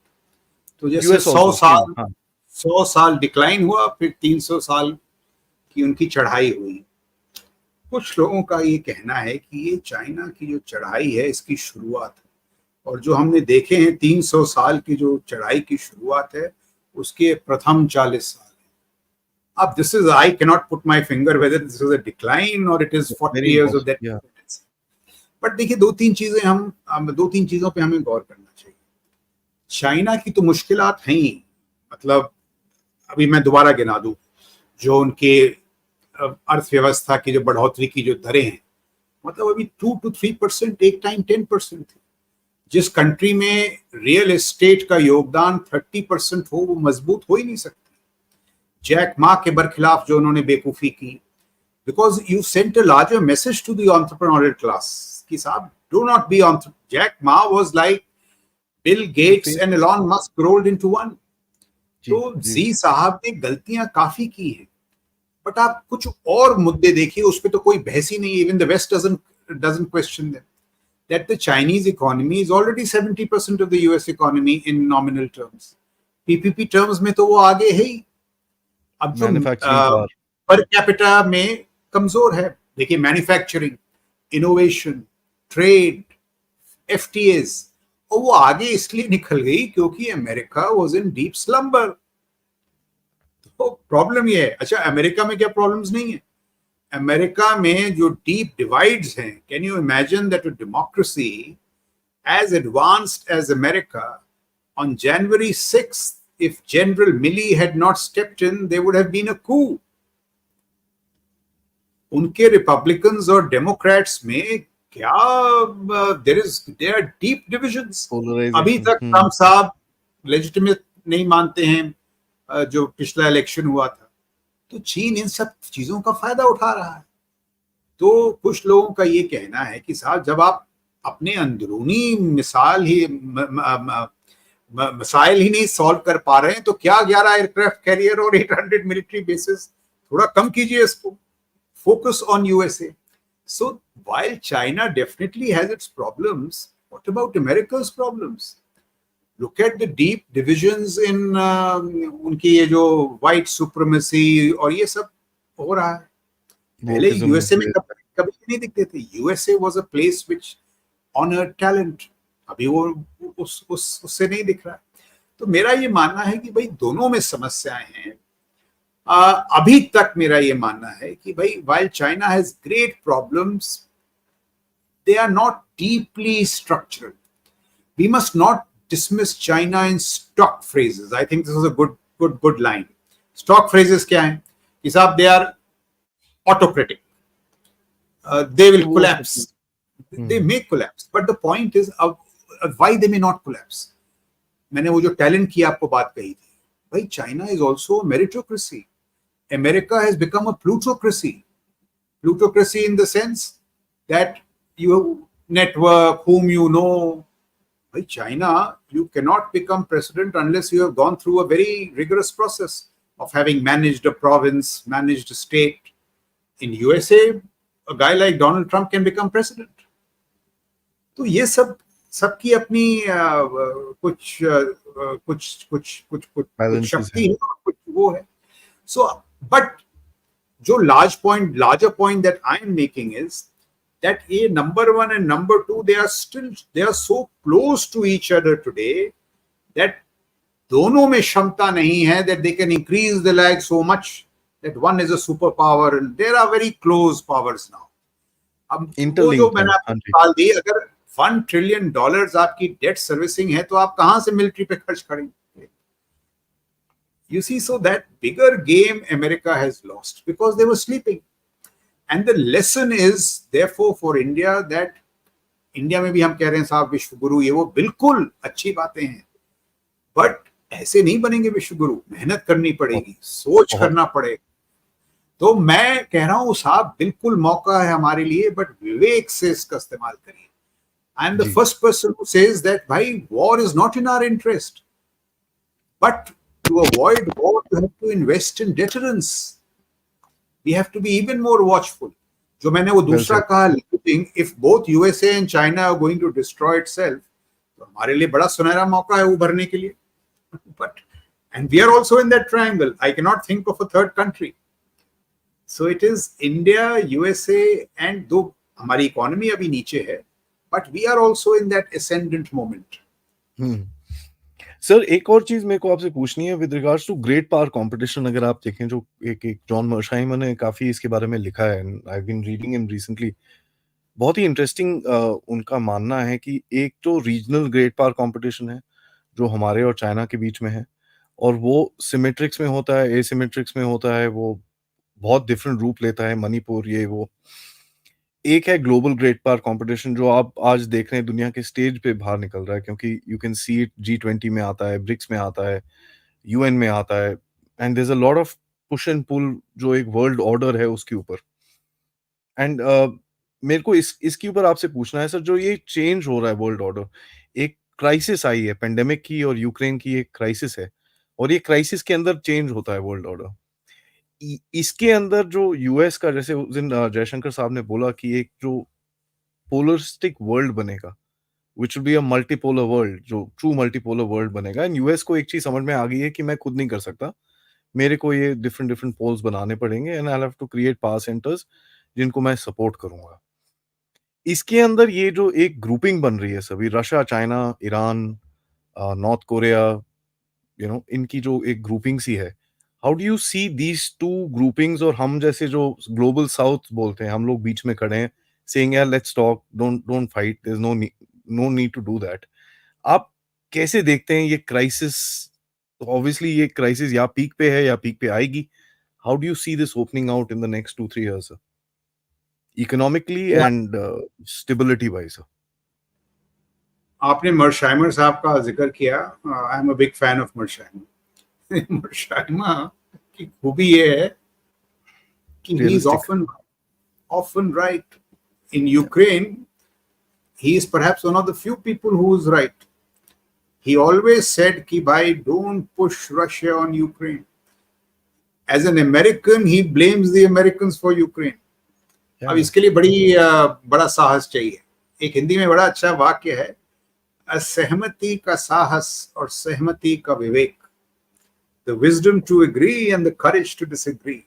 तो जैसे यूएस आल्सो सेम, हाँ। 100 साल डिक्लाइन हुआ, फिर 300 साल की उनकी चढ़ाई हुई। कुछ लोगों का ये कहना है कि ये चाइना की जो चढ़ाई है इसकी शुरुआत है, और जो हमने देखे हैं 300 साल की जो चढ़ाई की शुरुआत है उसके प्रथम 40 साल। अब this is, I can not put my finger whether this is a decline और it is very 40 years of that. Impossible, या बट देखिए, दो तीन चीजों पे हमें गौर करना चाहिए। चाइना की तो मुश्किलात हैं ही, मतलब अभी मैं दोबारा गिना दूं, जो उनके अर्थव्यवस्था की जो बढ़ोतरी की जो दरें हैं, मतलब अभी 2 to 3%, एक टाइम 10% थी। जिस कंट्री में रियल एस्टेट का योगदान 30% हो, वो मजबूत हो ही नहीं सकती। जैक मा के बरखिलाफ जो उन्होंने बेवकूफी की, because you sent a larger message to the entrepreneurial class कि साहब, do not be Jack Ma was like Bill Gates and Elon Musk rolled into one। जी, तो जी। जी साहब ने गलतियां काफी की हैं, बट आप कुछ और मुद्दे देखिए, उस पर तो कोई बहस ही नहीं। Even the west doesn't question them that the Chinese economy is already 70% of the US economy in nominal terms। PPP terms में तो वो आगे है ही। अब जो मैन्युफैक्चरिंग पावर। पर कैपिटा में कमजोर है, देखिए मैन्युफैक्चरिंग, इनोवेशन, ट्रेड, एफटीएस, और वो आगे इसलिए निकल गई क्योंकि America was in deep slumber. तो प्रॉब्लम ये है। अच्छा, अमेरिका में क्या प्रॉब्लम्स नहीं है? अमेरिका में जो डीप डिवाइड्स हैं, can you imagine that a democracy as advanced as America on January 6th, if General Milley had not stepped in, there would have been a coup। उनके Republicans और Democrats में क्या there are deep divisions. अभी polarisation. तक Trump साहब legitimate नहीं मानते हैं जो पिछला इलेक्शन हुआ था। तो चीन इन सब चीजों का फायदा उठा रहा है। तो कुछ लोगों का ये कहना है कि साहब, जब आप अपने अंदरूनी मसाइल ही नहीं सॉल्व कर पा रहे हैं, तो क्या 11 एयरक्राफ्ट कैरियर और 800 मिलिट्री बेसिस, थोड़ा कम कीजिए इसको। Focus on USA। So while China definitely has its problems, what about America's problems? look at the deep divisions in उनकी ये जो white supremacy और ये सब हो रहा है. पहले Wokeism, यूएसए में कभी नहीं दिखते थे. USA was a place which honour talent. अभी वो उससे नहीं दिख रहा. तो मेरा ये मानना है कि भाई दोनों में समस्याएं हैं. अभी तक मेरा ये मानना है कि भाई while China has great problems, they are not deeply structural. We must not dismiss China in stock phrases. I think this is a good line. Stock phrases क्या हैं? कि साहब they are autocratic. They will collapse. They may collapse. But the point is why they may not collapse. मैंने वो जो talent की आपको बात कही थी. भाई China is also a meritocracy. America has become a plutocracy. Plutocracy in the sense that you network, whom you know. By China, you cannot become president unless you have gone through a very rigorous process of having managed a province, managed a state. In USA, a guy like Donald Trump can become president. तो ये सबकी अपनी कुछ शक्ति है, कुछ वो है. So, but जो larger point that I am making is that number one and number two, they are so close to each other today that दोनों में क्षमता नहीं है that they can increase the lag so much that one is a superpower and there are very close powers now. अब वो जो मैंने आपको निकाल दी, अगर $1 trillion आपकी डेट सर्विसिंग है तो आप कहां से मिलिट्री पे खर्च करेंगे? You see, so that bigger game America has lost because they were sleeping. And the lesson is therefore for India that India में भी हम कह रहे हैं साहब विश्व गुरु, ये वो बिल्कुल अच्छी बातें हैं, बट ऐसे नहीं बनेंगे विश्व गुरु. मेहनत करनी पड़ेगी, सोच करना पड़ेगा. तो मैं कह रहा हूं साहब बिल्कुल मौका है हमारे लिए, बट विवेक से इसका इस्तेमाल करिए. I am the first person who says that भाई war is not in our interest, but to avoid war you have to invest in deterrence. We have to be even more watchful. जो मैंने वो दूसरा कहा, if both USA and China are going to destroy itself, तो हमारे लिए बड़ा सुनहरा मौका है उभरने के लिए. And we are also in that triangle. I cannot think of a third country. So it is India, USA, and though हमारी इकोनॉमी अभी नीचे है, but we are also in that ascendant moment. Sir एक और चीज मेरे को आपसे पूछनी है with regards to great power competition. अगर आप देखें जो एक जॉन मर्शाइमर ने काफी इसके बारे में लिखा है, I have been reading him recently. बहुत ही इंटरेस्टिंग उनका मानना है कि एक तो रीजनल ग्रेट पावर कंपटीशन है जो हमारे और चाइना के बीच में है, और वो सिमेट्रिक्स में होता है, एसिमेट्रिक्स में होता है, वो बहुत डिफरेंट रूप लेता है, मणिपुर ये वो. एक है ग्लोबल ग्रेट पावर कंपटीशन जो आप आज देख रहे हैं दुनिया के स्टेज पे बाहर निकल रहा है, क्योंकि you can see it G20 में आता है, ब्रिक्स में आता है, UN में आता है, and there is a lot of push and pull जो एक वर्ल्ड ऑर्डर है उसके ऊपर. एंड मेरे को इसके ऊपर आपसे पूछना है सर, जो ये चेंज हो रहा है वर्ल्ड ऑर्डर, एक क्राइसिस आई है पेंडेमिक की और यूक्रेन की एक क्राइसिस है, और ये क्राइसिस के अंदर चेंज होता है वर्ल्ड ऑर्डर. इसके अंदर जो यूएस का, जैसे उस दिन जयशंकर साहब ने बोला कि एक जो पोलरिस्टिक वर्ल्ड बनेगा, which will be a multipolar world, जो ट्रू मल्टीपोलर वर्ल्ड बनेगा. एंड यूएस को एक चीज समझ में आ गई है कि मैं खुद नहीं कर सकता, मेरे को ये डिफरेंट पोल्स बनाने पड़ेंगे, and I have to create power centres जिनको मैं सपोर्ट करूंगा. इसके अंदर ये जो एक ग्रुपिंग बन रही है सभी, Russia, China, Iran, north Korea, इनकी जो एक ग्रुपिंग सी है, how do you see these two groupings? और हम जैसे जो ग्लोबल साउथ बोलते हैं, हम लोग बीच में खड़े हैं, सेइंग यार let's talk, don't fight, there is no need to do that. आप कैसे देखते हैं ये क्राइसिस? ऑब्वियसली ये क्राइसिस या पीक पे है या पीक पे आएगी. How do you see this opening out in the next 2-3 years economically and stability wise? आपने मर्शाइमर साहब का जिक्र किया. I am a big fan of Mearsheimer. Mearsheimer की खूबी ये है कि he is often right. In Ukraine, he is perhaps one of the few people who is right. He always said कि भाई don't push Russia on Ukraine. As an American, he blames the Americans for Ukraine. अब इसके लिए बड़ा साहस चाहिए. एक हिंदी में बड़ा अच्छा वाक्य है, असहमति का साहस और सहमति का विवेक, the wisdom to agree and the courage to disagree.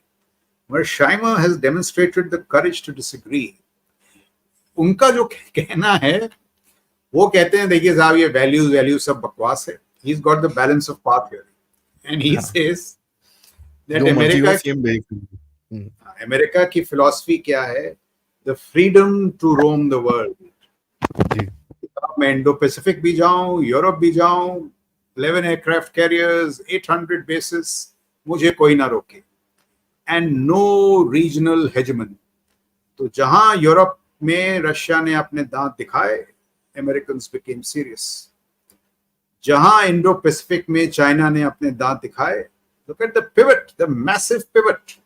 Mersheimer has demonstrated the courage to disagree. उनका जो कहना है, वो कहते हैं देखिए साहब ये वैल्यूज सब बकवास है. He's got the balance of power here, and he says that America की फिलॉसफी क्या है? The freedom to roam the world. मैं इंडो पैसिफिक भी जाऊं, यूरोप भी जाऊं, 11 एयरक्राफ्ट कैरियर्स, 800 बेसिस, मुझे कोई ना रोके. And no regional hegemony. तो जहां यूरोप में रशिया ने अपने दांत दिखाए, अमेरिकन्स बिकेम सीरियस. जहां इंडो पैसिफिक में चाइना ने अपने दांत दिखाए, look at the pivot, the massive pivot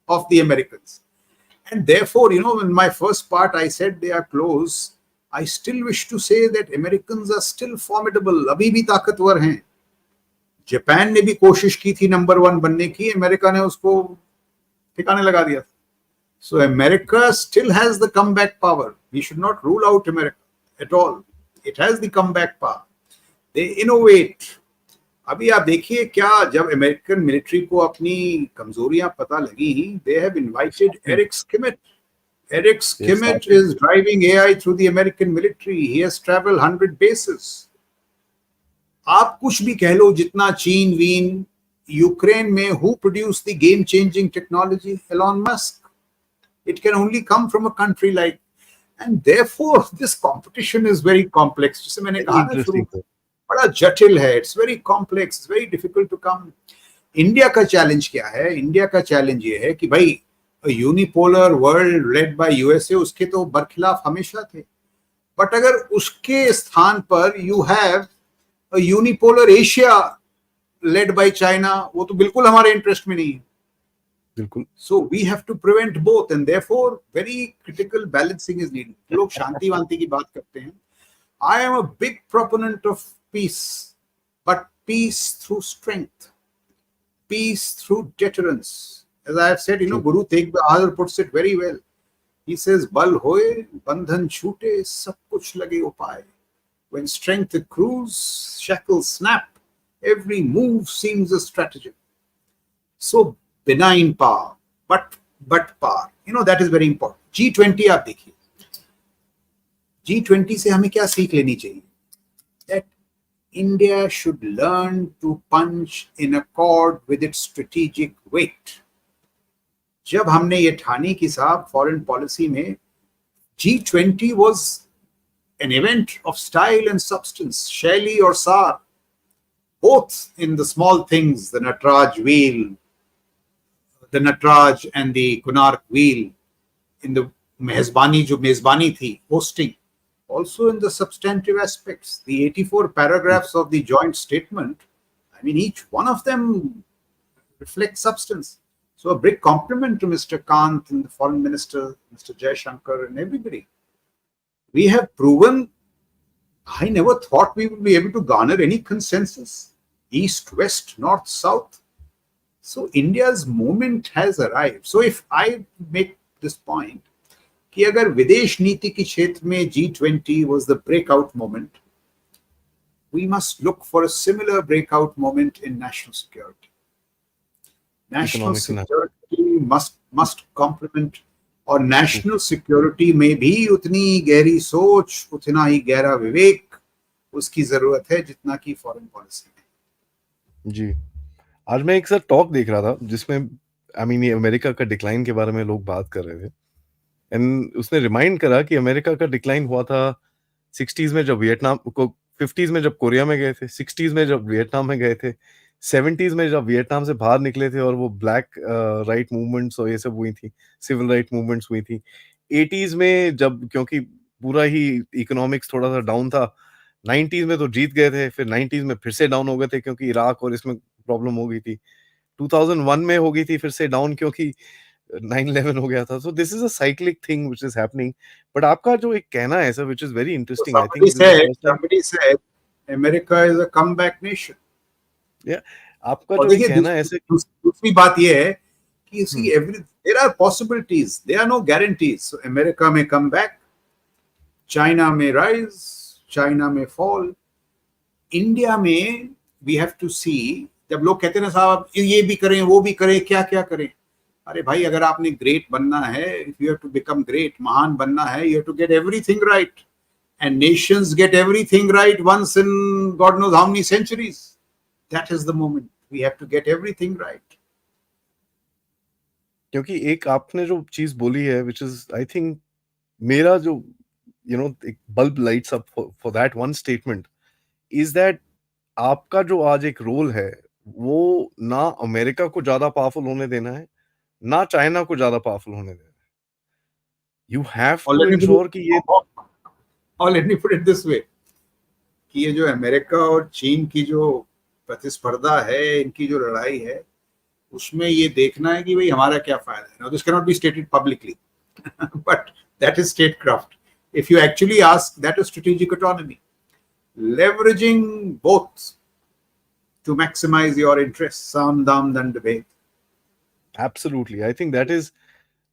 of the Americans. And therefore, you know, in my first part I said they are close. I still wish to say that Americans are still formidable. अभी भी ताकतवर हैं. Japan ने भी कोशिश की थी number 1 बनने की, अमेरिका ने उसको ठिकाने लगा दिया. So America still has the comeback power. We should not rule out America at all. It has the comeback power. They innovate. अभी आप देखिए क्या, जब अमेरिकन मिलिट्री को अपनी कमजोरियां पता लगी, they have invited Eric Schmidt. Eric Schmidt is driving AI through the American military. He has traveled 100 bases. आप कुछ भी कह लो, जितना चीन वीन, यूक्रेन में who produced the game changing technology? Elon Musk. It can only come from a country like, and therefore this competition is very complex. जैसे मैंने कहा ना शुरू, बड़ा जटिल है. It's very complex. It's very difficult to come. India का challenge क्या है? इंडिया का चैलेंज ये है कि भाई unipolar world led by USA, उसके तो बरखिलाफ हमेशा थे. बट अगर उसके स्थान पर you have a unipolar Asia led by China, वो तो बिल्कुल हमारे इंटरेस्ट में नहीं है. बिल्कुल. So we have to prevent both, and therefore very critical balancing is needed. लोग शांति वांति की बात करते हैं. I am a big proponent of peace, but peace through strength, peace through deterrence. As I have said, you know, Guru Tegh Bahadur puts it very well. He says, "Bal hoye, bandhan chhute, sab kuch lage upay. When strength accrues, shackles snap. Every move seems a stratagem." So benign power, but power. You know, that is very important. G20 आप देखिए. G20 से हमें क्या सीख लेनी चाहिए? That India should learn to punch in accord with its strategic weight. जब हमने ये ठानी कि साहब फॉरेन पॉलिसी में G20 was an event of style and substance, Shaili or Sar, both in the small things, the Natraj wheel, the Natraj and the Konark wheel, in the mehzbani जो मेजबानी थी, hosting, also in the substantive aspects, the 84 paragraphs of the joint statement. I mean, each one of them reflects substance. So a big compliment to Mr. Kant and the Foreign Minister, Mr. Jaishankar, and everybody. We have proven, I never thought we would be able to garner any consensus, east, west, north, south. So India's moment has arrived. So if I make this point, कि अगर विदेश नीति के क्षेत्र में G20 was the breakout moment, we must look for a similar breakout moment in national security. National security must complement, और national security में भी उतनी गहरी सोच, उतना ही गहरा विवेक उसकी जरूरत है जितना कि फॉरेन पॉलिसी में. जी, आज मैं एक सर टॉक देख रहा था जिसमें ये अमेरिका का डिक्लाइन के बारे में लोग बात कर रहे थे. एंड उसने रिमाइंड करा कि अमेरिका का डिक्लाइन हुआ था 60s में जब वियतनाम को, 50s में जब कोरिया में गए थे, 60s में जब वियतनाम में गए थे, 70s में जब वियतनाम से बाहर निकले थे और वो ब्लैक राइट मूवमेंट्स और ये सब हुई थी, सिविल राइट मूवमेंट्स हुई थी. 80s में जब, क्योंकि पूरा ही इकोनॉमिक्स थोड़ा सा डाउन था, 90s में तो जीत गए थे, फिर 90s में फिर से डाउन हो गए थे क्योंकि इराक और इसमें प्रॉब्लम हो गई थी. 2001 में हो गई थी फिर से डाउन क्योंकि 9/11 हो गया था. So this is a cyclic thing which is happening. But आपका जो एक कहना है sir, which is very interesting, I think somebody said America is a comeback nation. आपका जो कहना है ऐसे, दूसरी बात ये है कि there are possibilities, there are no guarantees. So America may come back, China may rise, China में फॉल। इंडिया में वी हैव टू सी, जब लोग कहते हैं ना साहब ये भी करें वो भी करें, क्या क्या करें, अरे भाई अगर आपने ग्रेट बनना है, if you have to become great, महान बनना है, you have to get everything right, and nations get everything right once in God knows how many centuries. That is the moment we have to get everything right. क्योंकि एक आपने जो चीज बोली है विच इज आई थिंक मेरा जो एक bulb lights up for that one statement is that आपका जो आज एक रोल है वो ना अमेरिका को ज्यादा पावरफुल होने देना है, ना चाइना को ज्यादा पावरफुल होने देना है। यू हैव और टू इंश्योर कि ये let me put it this way कि ये जो अमेरिका और चीन की जो प्रतिस्पर्धा है, इनकी जो लड़ाई है, उसमें ये देखना है कि भाई हमारा क्या फायदा है। Now this can not be stated publicly but that is statecraft. If you actually ask, that is strategic autonomy, leveraging both to maximize your interests, sam dam dand bhed. Absolutely I think that is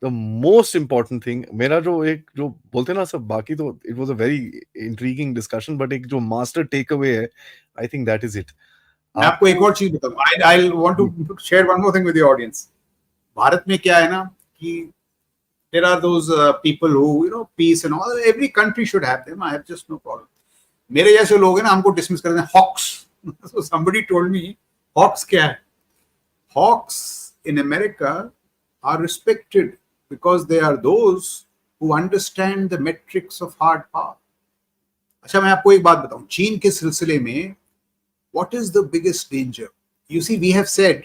the most important thing. मेरा जो एक जो बोलते हैं ना सब, बाकी तो it was a very intriguing discussion, but एक जो मास्टर टेक अवे है I think that is it. मैं आपको एक और चीज बताऊं, I want to share one more thing with the audience. Bharat में क्या है ना कि there are those people who, you know, peace and all, every country should have them, I have just no problem. मेरे जैसे लोग हैं ना, हमको डिसमिस करते हैं hawks. so somebody told me hawks क्या है? Hawks in America are respected because they are those who understand the metrics of hard power. अच्छा, मैं आपको एक बात बताऊं, चीन के सिलसिले में what is the biggest danger? You see, we have said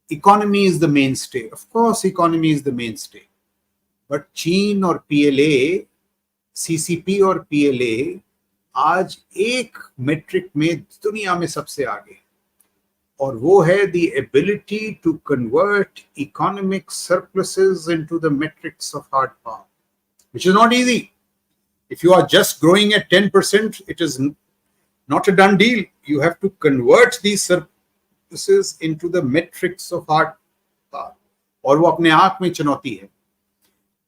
economy is the mainstay. Of course, economy is the mainstay. But चीन और PLA, CCP और PLA आज एक मेट्रिक में दुनिया में सबसे आगे, और वो है the ability to convert economic surpluses into the metrics of hard power, which is not easy. If you are just growing at 10%, it is not a done deal. You have to convert these surpluses into the metrics of hard power, और वो अपने आप में चुनौती है।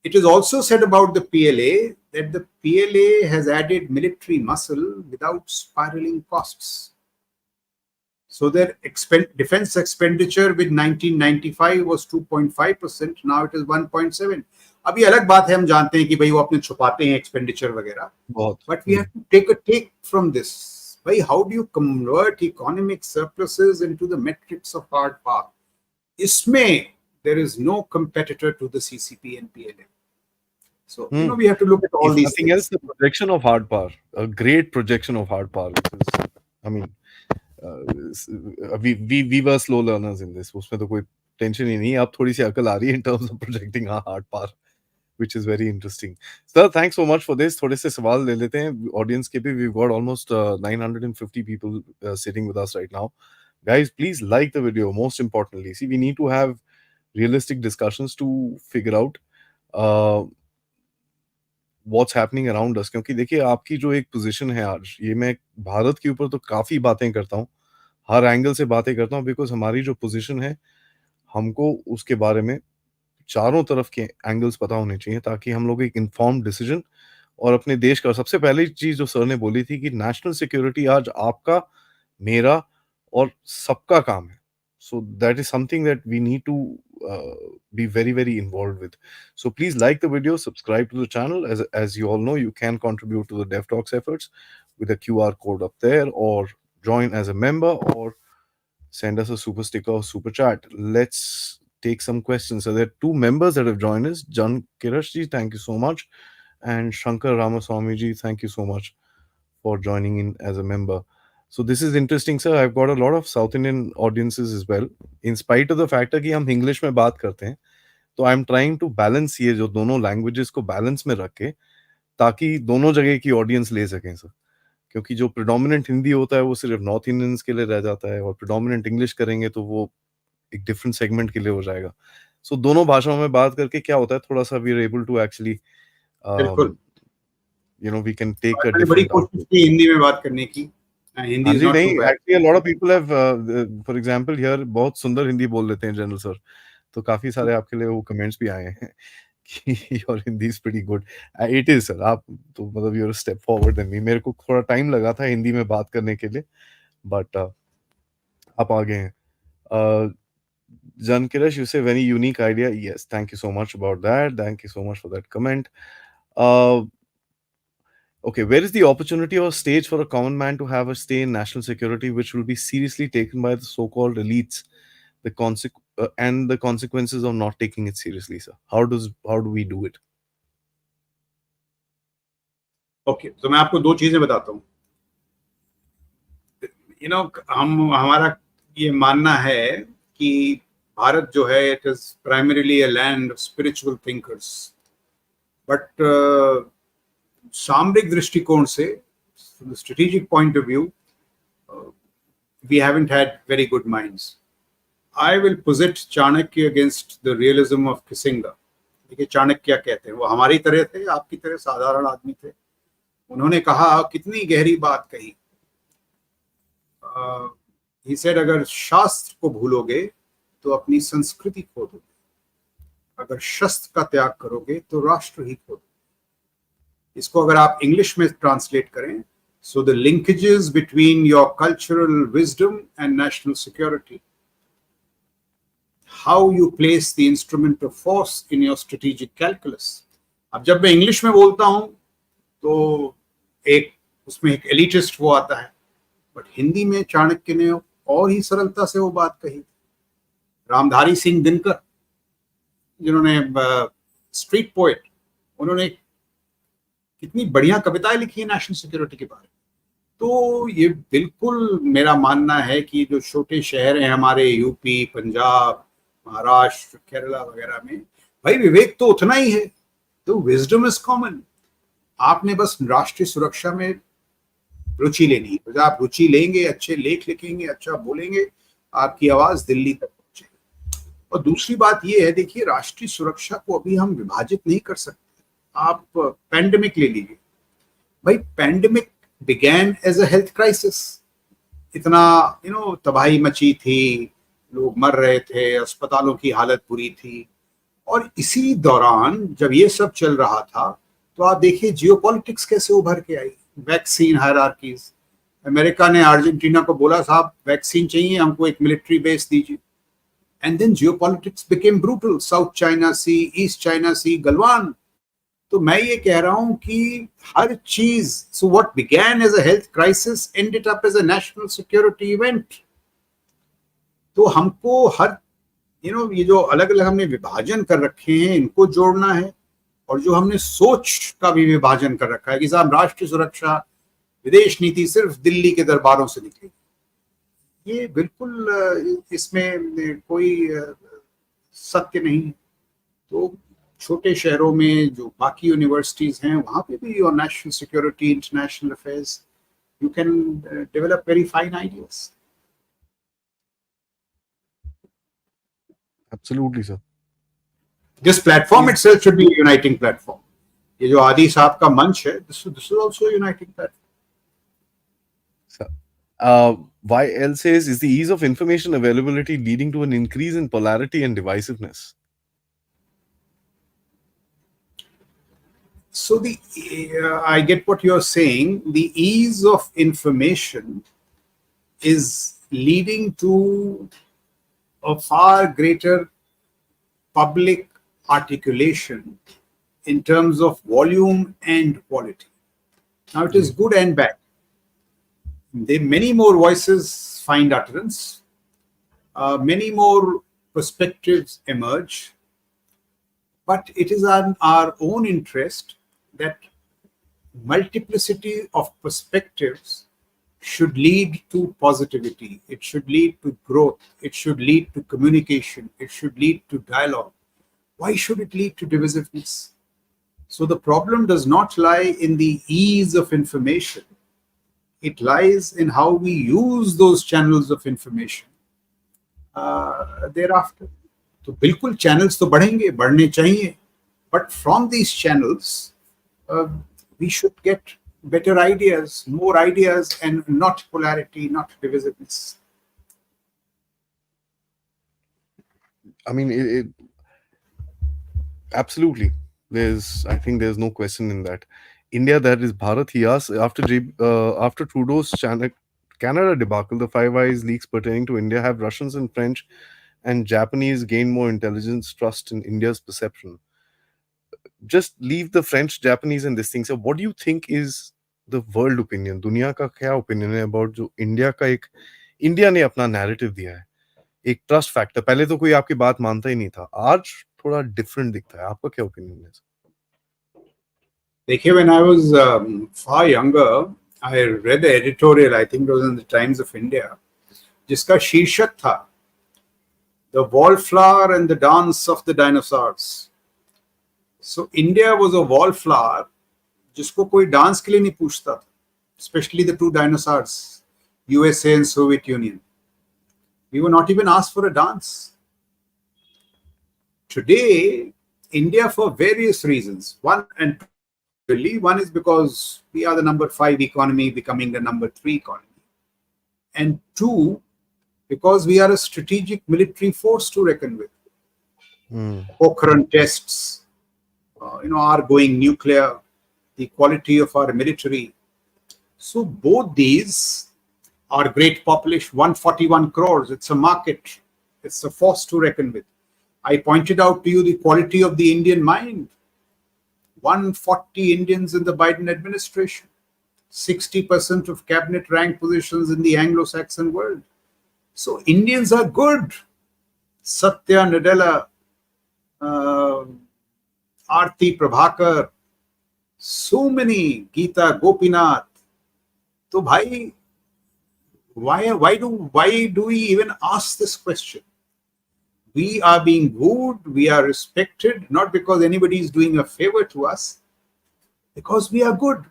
It is also said about the PLA that the PLA has added military muscle without spiraling costs. So their defense expenditure with 1995 was 2.5%. Now it is 1.7. अभी अलग बात है, हम जानते हैं कि भाई वो अपने छुपाते हैं एक्सपेंडिचर वगैरह, but we have to take from this. भाई, how do you convert economic surpluses into the metrics of hard power? इसमें there is no competitor to the CCP and PLA. So, you know, we have to look at all if these nothing things. else, the projection of hard power, a great projection of hard power. Is, I mean, we were slow learners in this. उसमें तो कोई tension ही नहीं, अब थोड़ी सी अकल आ रही है in terms of projecting hard power, which is very interesting. Sir, thanks so much for this. थोड़े से सवाल ले लेते हैं audience के भी. We've got almost 950 people sitting with us right now. Guys, please like the video. Most importantly, see, we need to have realistic discussions to figure out what's happening around us. क्योंकि देखिए, आपकी जो एक position है आज, ये मैं भारत के ऊपर तो काफी बातें करता हूँ, हर एंगल से बातें करता हूँ, बिकॉज हमारी जो पोजीशन है, हमको उसके बारे में चारों तरफ के एंगल्स पता होने चाहिए, ताकि हम लोग एक इन्फॉर्म्ड डिसीजन और अपने देश का, सबसे पहली चीज जो सर ने बोली थी कि नेशनल सिक्योरिटी आज आपका, मेरा और सबका काम है. So that is something that we need to be very, very involved with. So please like the video, subscribe to the channel. As you all know, you can contribute to the Dev Talks efforts with a QR code up there, or join as a member, or send us a super sticker or super chat. Let's take some questions. So there are two members that have joined us. Jan Kirashji, thank you so much. And Shankar Ramaswamy ji, thank you so much for joining in as a member. So this is interesting, sir. I've got a lot of South Indian audiences as well. In spite of the fact कि हम English में बात करते हैं, तो I'm trying to balance ये जो दोनों languages को balance में रख के, ताकि दोनों जगह की audience ले सकें सर. क्योंकि जो predominant हिंदी होता है वो सिर्फ North Indians के लिए रह जाता है, और predominant English करेंगे तो वो एक different segment के लिए हो जाएगा. So दोनों भाषाओं में बात करके क्या होता है, थोड़ा सा we are able to actually we can take a different. बड़ी कोशिश की हिंदी में बात करने की. हिंदी जी नहीं, actually a lot of people have, for example here, बहुत सुंदर हिंदी बोल लेते हैं जनरल सर, तो काफी सारे आपके लिए वो कमेंट्स भी आए हैं. Your Hindi is pretty good. It is sir. आप तो मतलब you're a step forward than me. मेरे को थोड़ा टाइम लगा था हिंदी में बात करने के लिए, but आप आगे हैं. Uh, Jan Kiresh, you say very unique idea. Yes, thank you so much about that. Thank you so much for that comment. Uh, okay, where is the opportunity or stage for a common man to have a stay in national security, which will be seriously taken by the so-called elites, and the consequences of not taking it seriously, sir? How do we do it? Okay, तो मैं आपको दो चीजें बताता हूँ. हमारा ये मानना है कि भारत जो है, it is primarily a land of spiritual thinkers, but सामरिक दृष्टिकोण से, strategic point of view, we haven't had very good minds. I will posit Chanakya against the realism of Kissinger. देखिए चाणक्य क्या कहते हैं, वो हमारी तरह थे, आपकी तरह साधारण आदमी थे. उन्होंने कहा, कितनी गहरी बात कही. He said, अगर शास्त्र को भूलोगे तो अपनी संस्कृति खो दोगे, अगर शस्त्र का त्याग करोगे तो राष्ट्र ही खो दोगे. इसको अगर आप इंग्लिश में ट्रांसलेट करें, so the linkages between your cultural wisdom and national security, how you place the instrument of force in your strategic calculus. अब जब मैं इंग्लिश में बोलता हूं तो एक उसमें एक एलिटिस्ट वो आता है, बट हिंदी में चाणक्य ने और ही सरलता से वो बात कही. रामधारी सिंह दिनकर, जिन्होंने स्ट्रीट पोएट, उन्होंने कितनी बढ़िया कविताएं लिखी है नेशनल सिक्योरिटी के बारे में. तो ये बिल्कुल मेरा मानना है कि जो छोटे शहर हैं हमारे, यूपी, पंजाब, महाराष्ट्र, केरला वगैरह में, भाई विवेक तो उतना ही है. तो विजडम इज कॉमन. आपने बस राष्ट्रीय सुरक्षा में रुचि लेनी है. तो आप रुचि लेंगे, अच्छे लेख लिखेंगे, अच्छा बोलेंगे, आपकी आवाज दिल्ली तक पहुंचेगी. और दूसरी बात ये है, देखिए राष्ट्रीय सुरक्षा को अभी हम विभाजित नहीं कर सकते. आप पैंडेमिक ले लीजिए. भाई pandemic began as a health crisis. इतना तबाही मची थी, लोग मर रहे थे, अस्पतालों की हालत बुरी थी. और इसी दौरान जब ये सब चल रहा था, तो आप देखिए जियोपॉलिटिक्स कैसे उभर के आई. Vaccine hierarchies. अमेरिका ने अर्जेंटीना को बोला, साहब वैक्सीन चाहिए हमको, एक मिलिट्री बेस दीजिए. And then geopolitics became brutal. South China Sea, East China Sea, Galwan. तो मैं ये कह रहा हूं कि हर चीज, so what began as a health crisis ended up as a national security event. तो हमको हर ये जो अलग अलग हमने विभाजन कर रखे हैं, इनको जोड़ना है. और जो हमने सोच का भी विभाजन कर रखा है कि साहब राष्ट्रीय सुरक्षा, विदेश नीति सिर्फ दिल्ली के दरबारों से निकलेगी, ये बिल्कुल इसमें कोई सत्य नहीं है. तो छोटे शहरों में जो बाकी यूनिवर्सिटीज हैं, वहां पे भी और national security, international affairs, you can develop very fine ideas. Absolutely, sir. This platform itself should be uniting platform. ये जो आदि साहब का मंच है, this is also uniting platform. YL says, is the ease of information availability leading to an increase in polarity and divisiveness? So I get what you're saying. The ease of information is leading to a far greater public articulation in terms of volume and quality. Now it is good and bad. Many more voices find utterance. Many more perspectives emerge. But it is our own interest that multiplicity of perspectives should lead to positivity. It should lead to growth. It should lead to communication. It should lead to dialogue. Why should it lead to divisiveness? So the problem does not lie in the ease of information. It lies in how we use those channels of information thereafter. तो बिल्कुल channels तो बढ़ेंगे, बढ़ने चाहिए, but from these channels we should get better ideas, more ideas, and not polarity, not divisiveness. I mean, Absolutely. I think there's no question in that. India, that is Bharat. He asked after Trudeau's Canada debacle, the Five Eyes leaks pertaining to India have Russians and French and Japanese gained more intelligence trust in India's perception. Just leave the French, Japanese, and this thing. So, what do you think is the world opinion? दुनिया का क्या opinion है about जो India का एक India ने अपना narrative दिया है, एक ट्रस्ट फैक्टर. पहले तो कोई आपकी बात मानता ही नहीं था, आज थोड़ा डिफरेंट दिखता है. आपका क्या ओपिनियन है? देखिए, when I was far younger, I read the editorial, I think it was in the Times of India, जिसका शीर्षक था The Wallflower and the Dance of the Dinosaurs. So India was a wallflower जिसको कोई dance के लिए नहीं पूछता था, especially the two dinosaurs, USA and Soviet Union. We were not even asked for a dance. Today, India, for various reasons, one is because we are the number 5 economy becoming the number 3 economy, and two, because we are a strategic military force to reckon with. Pokhran tests, are going nuclear, the quality of our military. So both these are great population, 141 crores. It's a market. It's a force to reckon with. I pointed out to you the quality of the Indian mind. 140 Indians in the Biden administration, 60% of cabinet rank positions in the Anglo-Saxon world. So Indians are good. Satya Nadella, Aarti Prabhakar, so many, Geeta Gopinath. So bhai, why do we even ask this question? We are being wooed, we are respected, not because anybody is doing a favor to us, because we are good.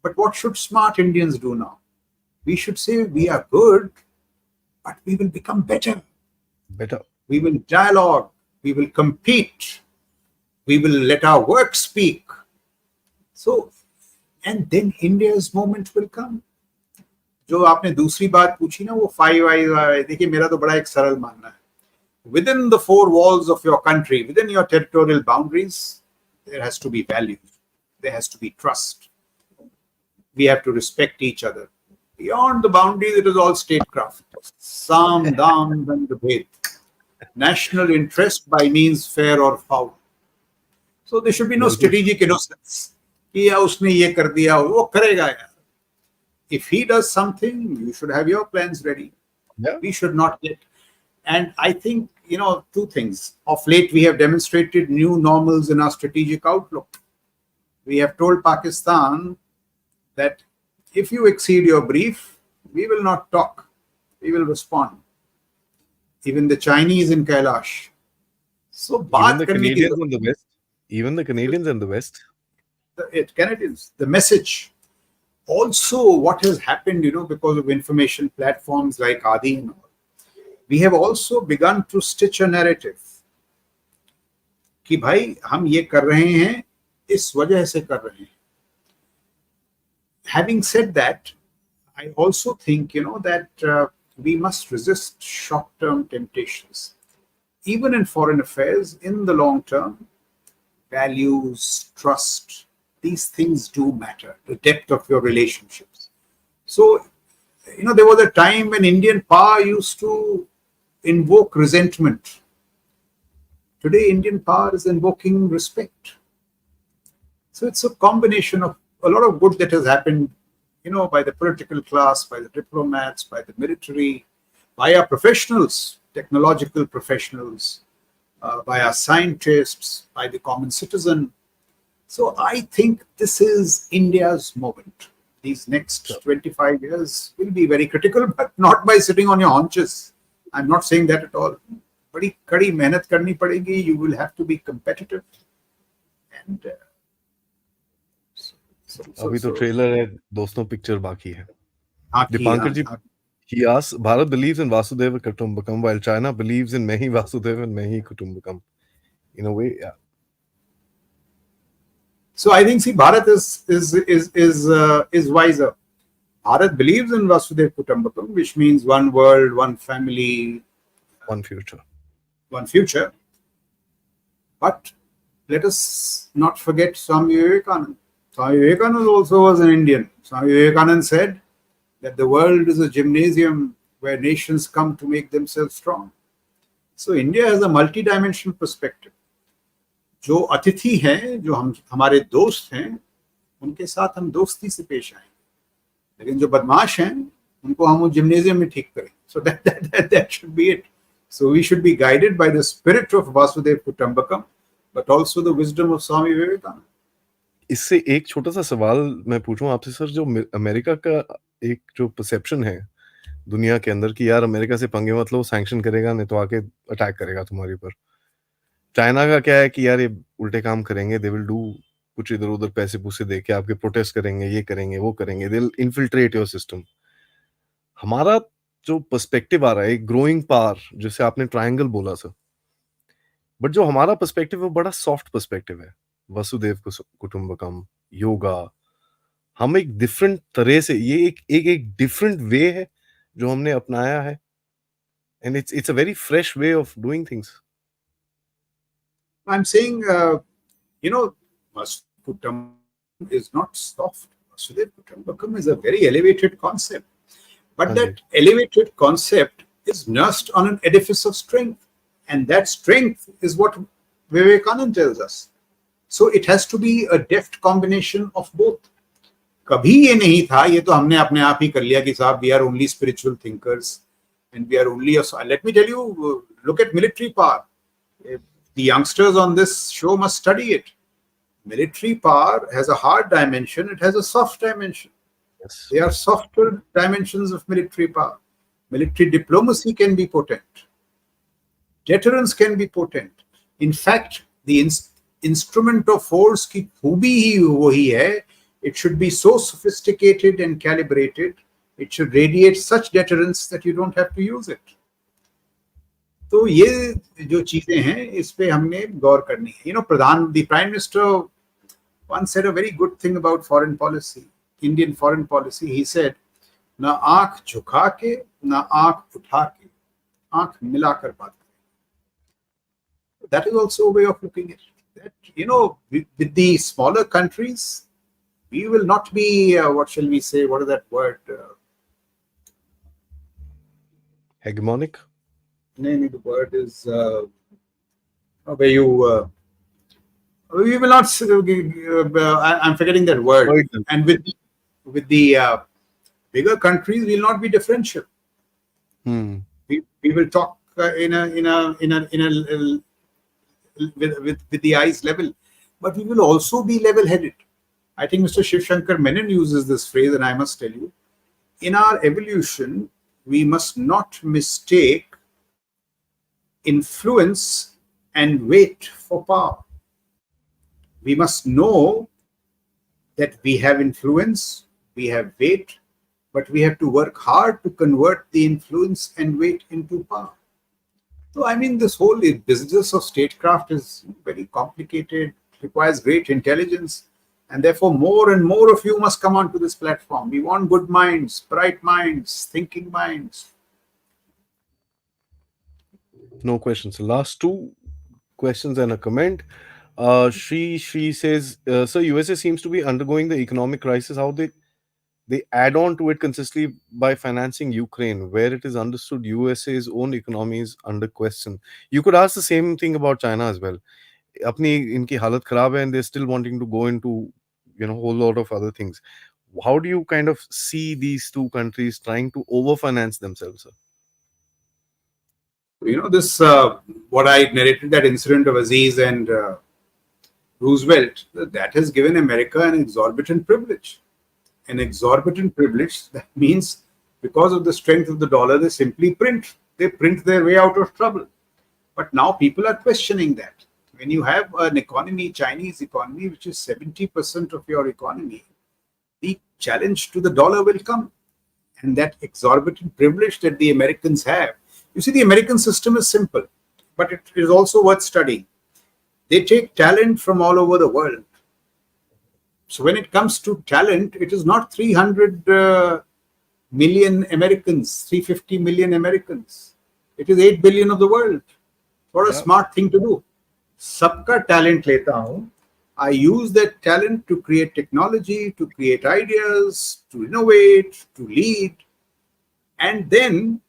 But what should smart Indians do now? We should say we are good, but we will become better. We will dialogue, we will compete, we will let our work speak. So, and then India's moment will come. जो आपने दूसरी बात पूछी ना, वो 5 eyes, देखिए मेरा तो बड़ा एक सरल मानना है. Within the 4 walls of your country, within your territorial boundaries, there has to be values. There has to be trust. We have to respect each other. Beyond the boundaries, it is all statecraft. Sam, dam, and the bhed. National interest by means fair or foul. So there should be no strategic innocence. किया उसने ये कर दिया, वो करेगा यार. If he does something, you should have your plans ready. Yeah. We should not get. And I think, two things. Of late, we have demonstrated new normals in our strategic outlook. We have told Pakistan that if you exceed your brief, we will not talk. We will respond. Even the Chinese in Kailash. So, even the Canadians in the West. Even the Canadians in the West. Canadians. The message. Also, what has happened, because of information platforms like Aadi and all, we have also begun to stitch a narrative कि भाई हम ये कर रहे हैं इस वजह से कर रहे हैं. Having said that, I also think that we must resist short-term temptations. Even in foreign affairs, in the long term, values, trust, these things do matter, the depth of your relationships. So, there was a time when Indian power used to invoke resentment. Today, Indian power is invoking respect. So it's a combination of a lot of good that has happened, by the political class, by the diplomats, by the military, by our professionals, technological professionals, by our scientists, by the common citizen. So I think this is India's moment. These next 25 years will be very critical, but not by sitting on your haunches. I'm not saying that at all. बड़ी कड़ी मेहनत करनी पड़ेगी. You will have to be competitive. And अभी तो trailer है, दोस्तों picture बाकी है. दीपांकर जी, he asks, Bharat believes in Vasudeva Kutumbakam while China believes in Mehi Vasudeva and Mehi Kutumbakam. In a way, yeah. So I think, Bharat is wiser. Bharat believes in Vasudeva Kutumbakam, which means one world, one family, one future. One future. But let us not forget Swami Vivekananda. Swami Vivekananda also was an Indian. Swami Vivekananda said that the world is a gymnasium where nations come to make themselves strong. So India has a multi-dimensional perspective. जो अतिथि हैं, जो हमारे दोस्त हैं, उनके साथ हम दोस्ती से पेश आए, लेकिन जो बदमाश हैं उनको हम जिम्नेजियम में ठीक करें. So that should be it. So we should be guided by the spirit of Vasudev Kutumbakam, but also the wisdom of Swami Vivekananda. इससे एक छोटा सा सवाल मैं पूछूं आपसे सर, जो अमेरिका का एक जो परसेप्शन है दुनिया के अंदर कि यार अमेरिका से पंगे मत लो, सैंक्शन करेगा नहीं तो आके अटैक करेगा तुम्हारे ऊपर. चाइना का क्या है कि यार ये उल्टे काम करेंगे, दे विल डू कुछ इधर उधर पैसे पूसे दे के आपके प्रोटेस्ट करेंगे, ये करेंगे वो करेंगे, they will infiltrate your system. हमारा जो पर्सपेक्टिव आ रहा है एक ग्रोइंग पावर, जिसे आपने ट्रायंगल बोला सर, बट जो हमारा पर्सपेक्टिव है वो बड़ा सॉफ्ट पर्सपेक्टिव है. वसुदेव कुटुंबकम, योगा, हम एक डिफरेंट तरह से, ये एक डिफरेंट वे है जो हमने अपनाया है, and it's a very fresh way of doing things. I'm saying, Vasudev Kutumbakam is not soft. Vasudev Kutumbakam is a very elevated concept. But that elevated concept is nursed on an edifice of strength. And that strength is what Vivekananda tells us. So it has to be a deft combination of both. कभी ये नहीं था, ये तो हमने अपने आप ही कर लिया कि साहब we are only spiritual thinkers and we are only let me tell you, look at military power. The youngsters on this show must study it. Military power has a hard dimension, it has a soft dimension. Yes. They are softer dimensions of military power. Military diplomacy can be potent. Deterrence can be potent. In fact, the instrument of force की खूबी ही वही है. It should be so sophisticated and calibrated. It should radiate such deterrence that you don't have to use it. तो ये जो चीजें हैं इस पे हमने गौर करनी है. The Prime Minister once said a very good thing about foreign policy, Indian foreign policy. He said, ना आंख झुका के ना आंख उठा के, आंख मिलाकर बात करें. That is also a way of looking at it. That, with the smaller countries, we will not be, what shall we say, what is that word? Hegemonic? No, the word is where you, we will not, I'm forgetting that word. And with the bigger countries, we will not be differential. We will talk with the eyes level, but we will also be level-headed. I think Mr. Shiv Shankar Menon uses this phrase, and I must tell you, in our evolution, we must not mistake influence and weight for power. We must know that we have influence, we have weight, but we have to work hard to convert the influence and weight into power. So, I mean, this whole business of statecraft is very complicated, requires great intelligence. And therefore, more and more of you must come onto this platform. We want good minds, bright minds, thinking minds. No questions. Last two questions and a comment. She says, "Sir, USA seems to be undergoing the economic crisis. How they add on to it consistently by financing Ukraine, where it is understood USA's own economy is under question." You could ask the same thing about China as well. अपनी इनकी हालत खराब है and they're still wanting to go into whole lot of other things. How do you kind of see these two countries trying to overfinance themselves, sir? This what I narrated, that incident of Aziz and Roosevelt, that has given America an exorbitant privilege. An exorbitant privilege, that means because of the strength of the dollar, they simply print their way out of trouble. But now people are questioning that. When you have an economy, Chinese economy, which is 70% of your economy, the challenge to the dollar will come. And that exorbitant privilege that the Americans have. You see, the American system is simple, but it is also worth studying. They take talent from all over the world. So when it comes to talent, it is not 300 million Americans, 350 million Americans. It is 8 billion of the world. What a smart thing to do. सबका talent लेता हूं. I use that talent to create technology, to create ideas, to innovate, to lead, and then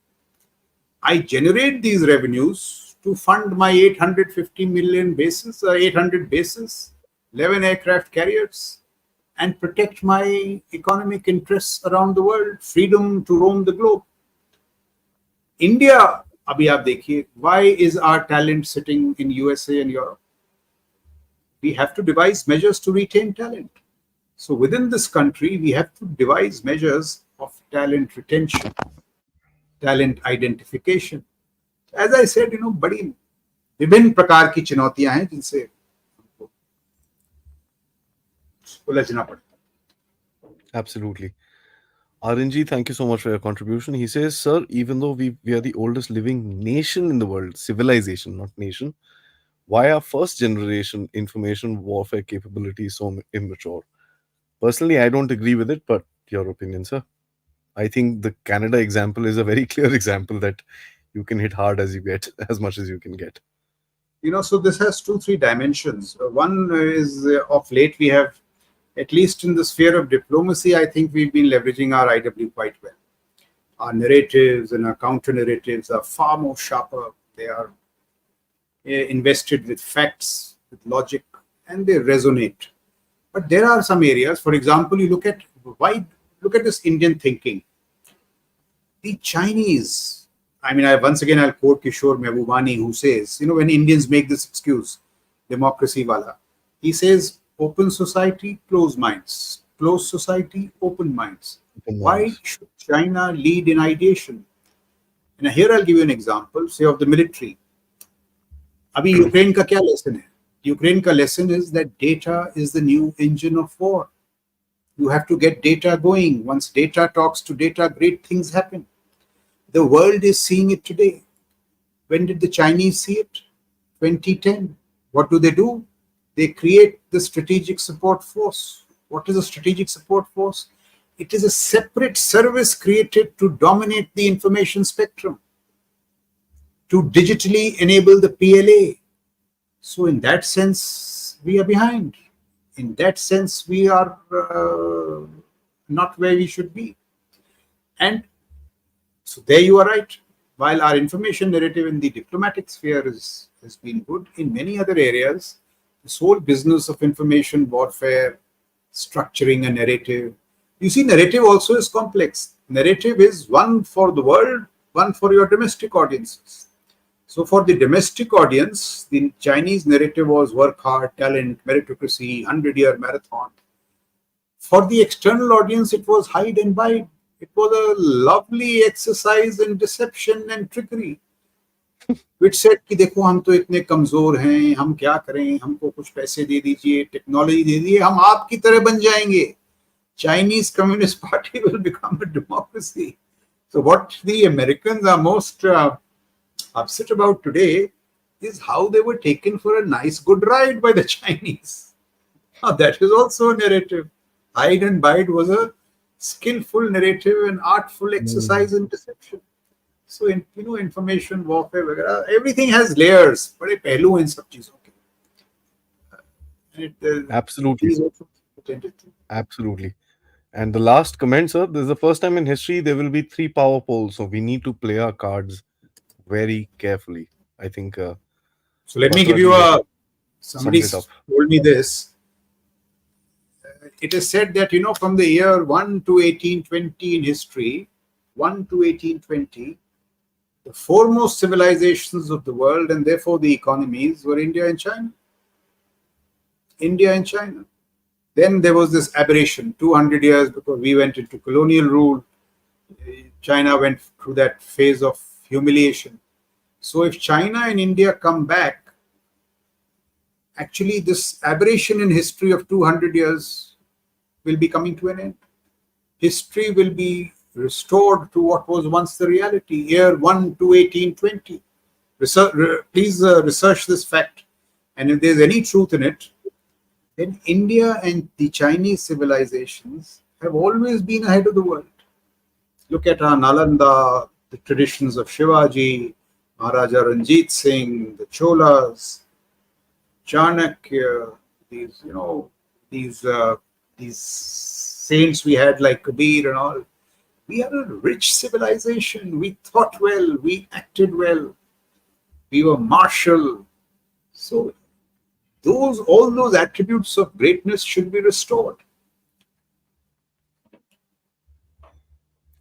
I generate these revenues to fund my 850 million bases, 800 bases, 11 aircraft carriers, and protect my economic interests around the world, freedom to roam the globe. India, abhi aap dekhiye, why is our talent sitting in USA and Europe? We have to devise measures to retain talent. So within this country, we have to devise measures of talent retention, talent identification. As I said, बड़ी विभिन्न प्रकार की चुनौतियां हैं जिनसे हमको उलझना पड़ता है. Absolutely. Arinji, thank you so much for your contribution. He says, sir, even though we are the oldest living nation in the world, civilization, not nation, why are first generation information warfare capabilities so immature? Personally, I don't agree with it, but your opinion, sir? I think the Canada example is a very clear example that you can hit hard as you get, as much as you can get. So this has 2-3 dimensions. One is of late we have, at least in the sphere of diplomacy, I think we've been leveraging our IW quite well. Our narratives and our counter narratives are far more sharper. They are invested with facts, with logic, and they resonate. But there are some areas, for example, you look at this Indian thinking. The Chinese, I'll quote Kishore Mehbubani, who says, when Indians make this excuse, democracy wala, he says, open society, closed minds. Closed society, open minds. Why should China lead in ideation? And here I'll give you an example, say, of the military. Abhi Ukraine ka kya lesson hai? Ukraine ka lesson is that data is the new engine of war. You have to get data going. Once data talks to data, great things happen. The world is seeing it today. When did the Chinese see it? 2010. What do? They create the strategic support force. What is a strategic support force? It is a separate service created to dominate the information spectrum, to digitally enable the PLA. So in that sense, we are behind. In that sense, we are not where we should be. And so there you are right. While our information narrative in the diplomatic sphere has been good, in many other areas, this whole business of information warfare, structuring a narrative. You see, narrative also is complex. Narrative is one for the world, one for your domestic audiences. So for the domestic audience, the Chinese narrative was work hard, talent, meritocracy, 100-year marathon. For the external audience, it was hide and bide. It was a lovely exercise in deception and trickery, which said कि देखो हम तो इतने कमजोर हैं, हम क्या करें, हमको कुछ पैसे दे दीजिए, टेक्नोलॉजी दे दीजिए, हम आपकी तरह बन जाएंगे. Chinese Communist Party will become a democracy. So what the Americans are most upset about today is how they were taken for a nice good ride by the Chinese. Now that is also a narrative. Hide and bide was a skillful narrative and artful exercise in deception. So information warfare, everything has layers. बड़े पहलू हैं इन सब चीजों के. Absolutely. Absolutely. And the last comment, sir, this is the first time in history there will be 3 power poles. So we need to play our cards very carefully. I think. So let me give you somebody told me this. It is said that, from the year 1 to 1820 in history, 1 to 1820, the foremost civilizations of the world and therefore the economies were India and China. India and China. Then there was this aberration, 200 years because we went into colonial rule. China went through that phase of humiliation. So if China and India come back, actually this aberration in history of 200 years will be coming to an end. History will be restored to what was once the reality, year 1 to 1820. Please research this fact. And if there's any truth in it, then India and the Chinese civilizations have always been ahead of the world. Look at our Nalanda, the traditions of Shivaji, Maharaja Ranjit Singh, the Cholas. Chanakya, these, you know, these saints we had like Kabir and all. We are a rich civilization. We thought well, we acted well, we were martial. So all those attributes of greatness should be restored.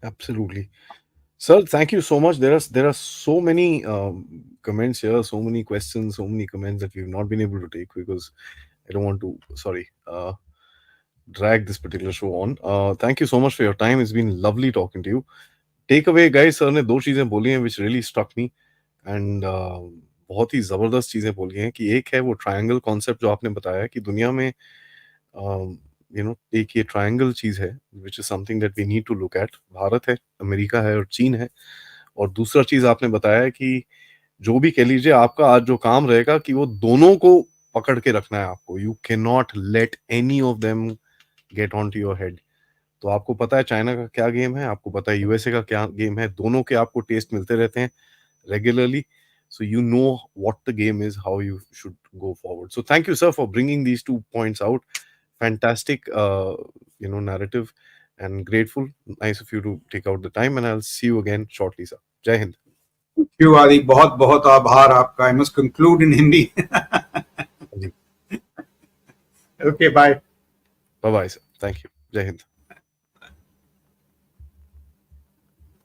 Absolutely. Sir, thank you so much. There are so many comments here, so many questions, so many comments that we've not been able to take because I don't want to, sorry, drag this particular show on. Thank you so much for your time. It's been lovely talking to you. Take away guys, sir ने दो चीजें बोली हैं which really struck me and बहुत ही जबरदस्त चीजें बोली हैं कि एक है वो ट्रायंगल कॉन्सेप्ट जो आपने बताया कि दुनिया में एक ये ट्रायंगल चीज है which is something that we need to look at. Bharat है, अमेरिका है और चीन है. और दूसरा चीज आपने बताया कि जो भी कह लीजिए आपका आज जो काम रहेगा कि वो दोनों को पकड़ के रखना है आपको. You can not let any of them get on to your head. तो आपको पता है चाइना का क्या गेम है, आपको पता है यूएसए का क्या गेम है, दोनों के आपको टेस्ट मिलते रहते हैं regularly. So you know what the game is, how you should go forward. So thank you, sir, for bringing these 2 points out. Fantastic, narrative, and grateful. Nice of you to take out the time, and I'll see you again shortly, sir. Jai Hind. Thank you, Aadi. बहुत बहुत आभार आपका. I must conclude in Hindi. Okay, bye. Bye bye, sir. Thank you. Jai Hind.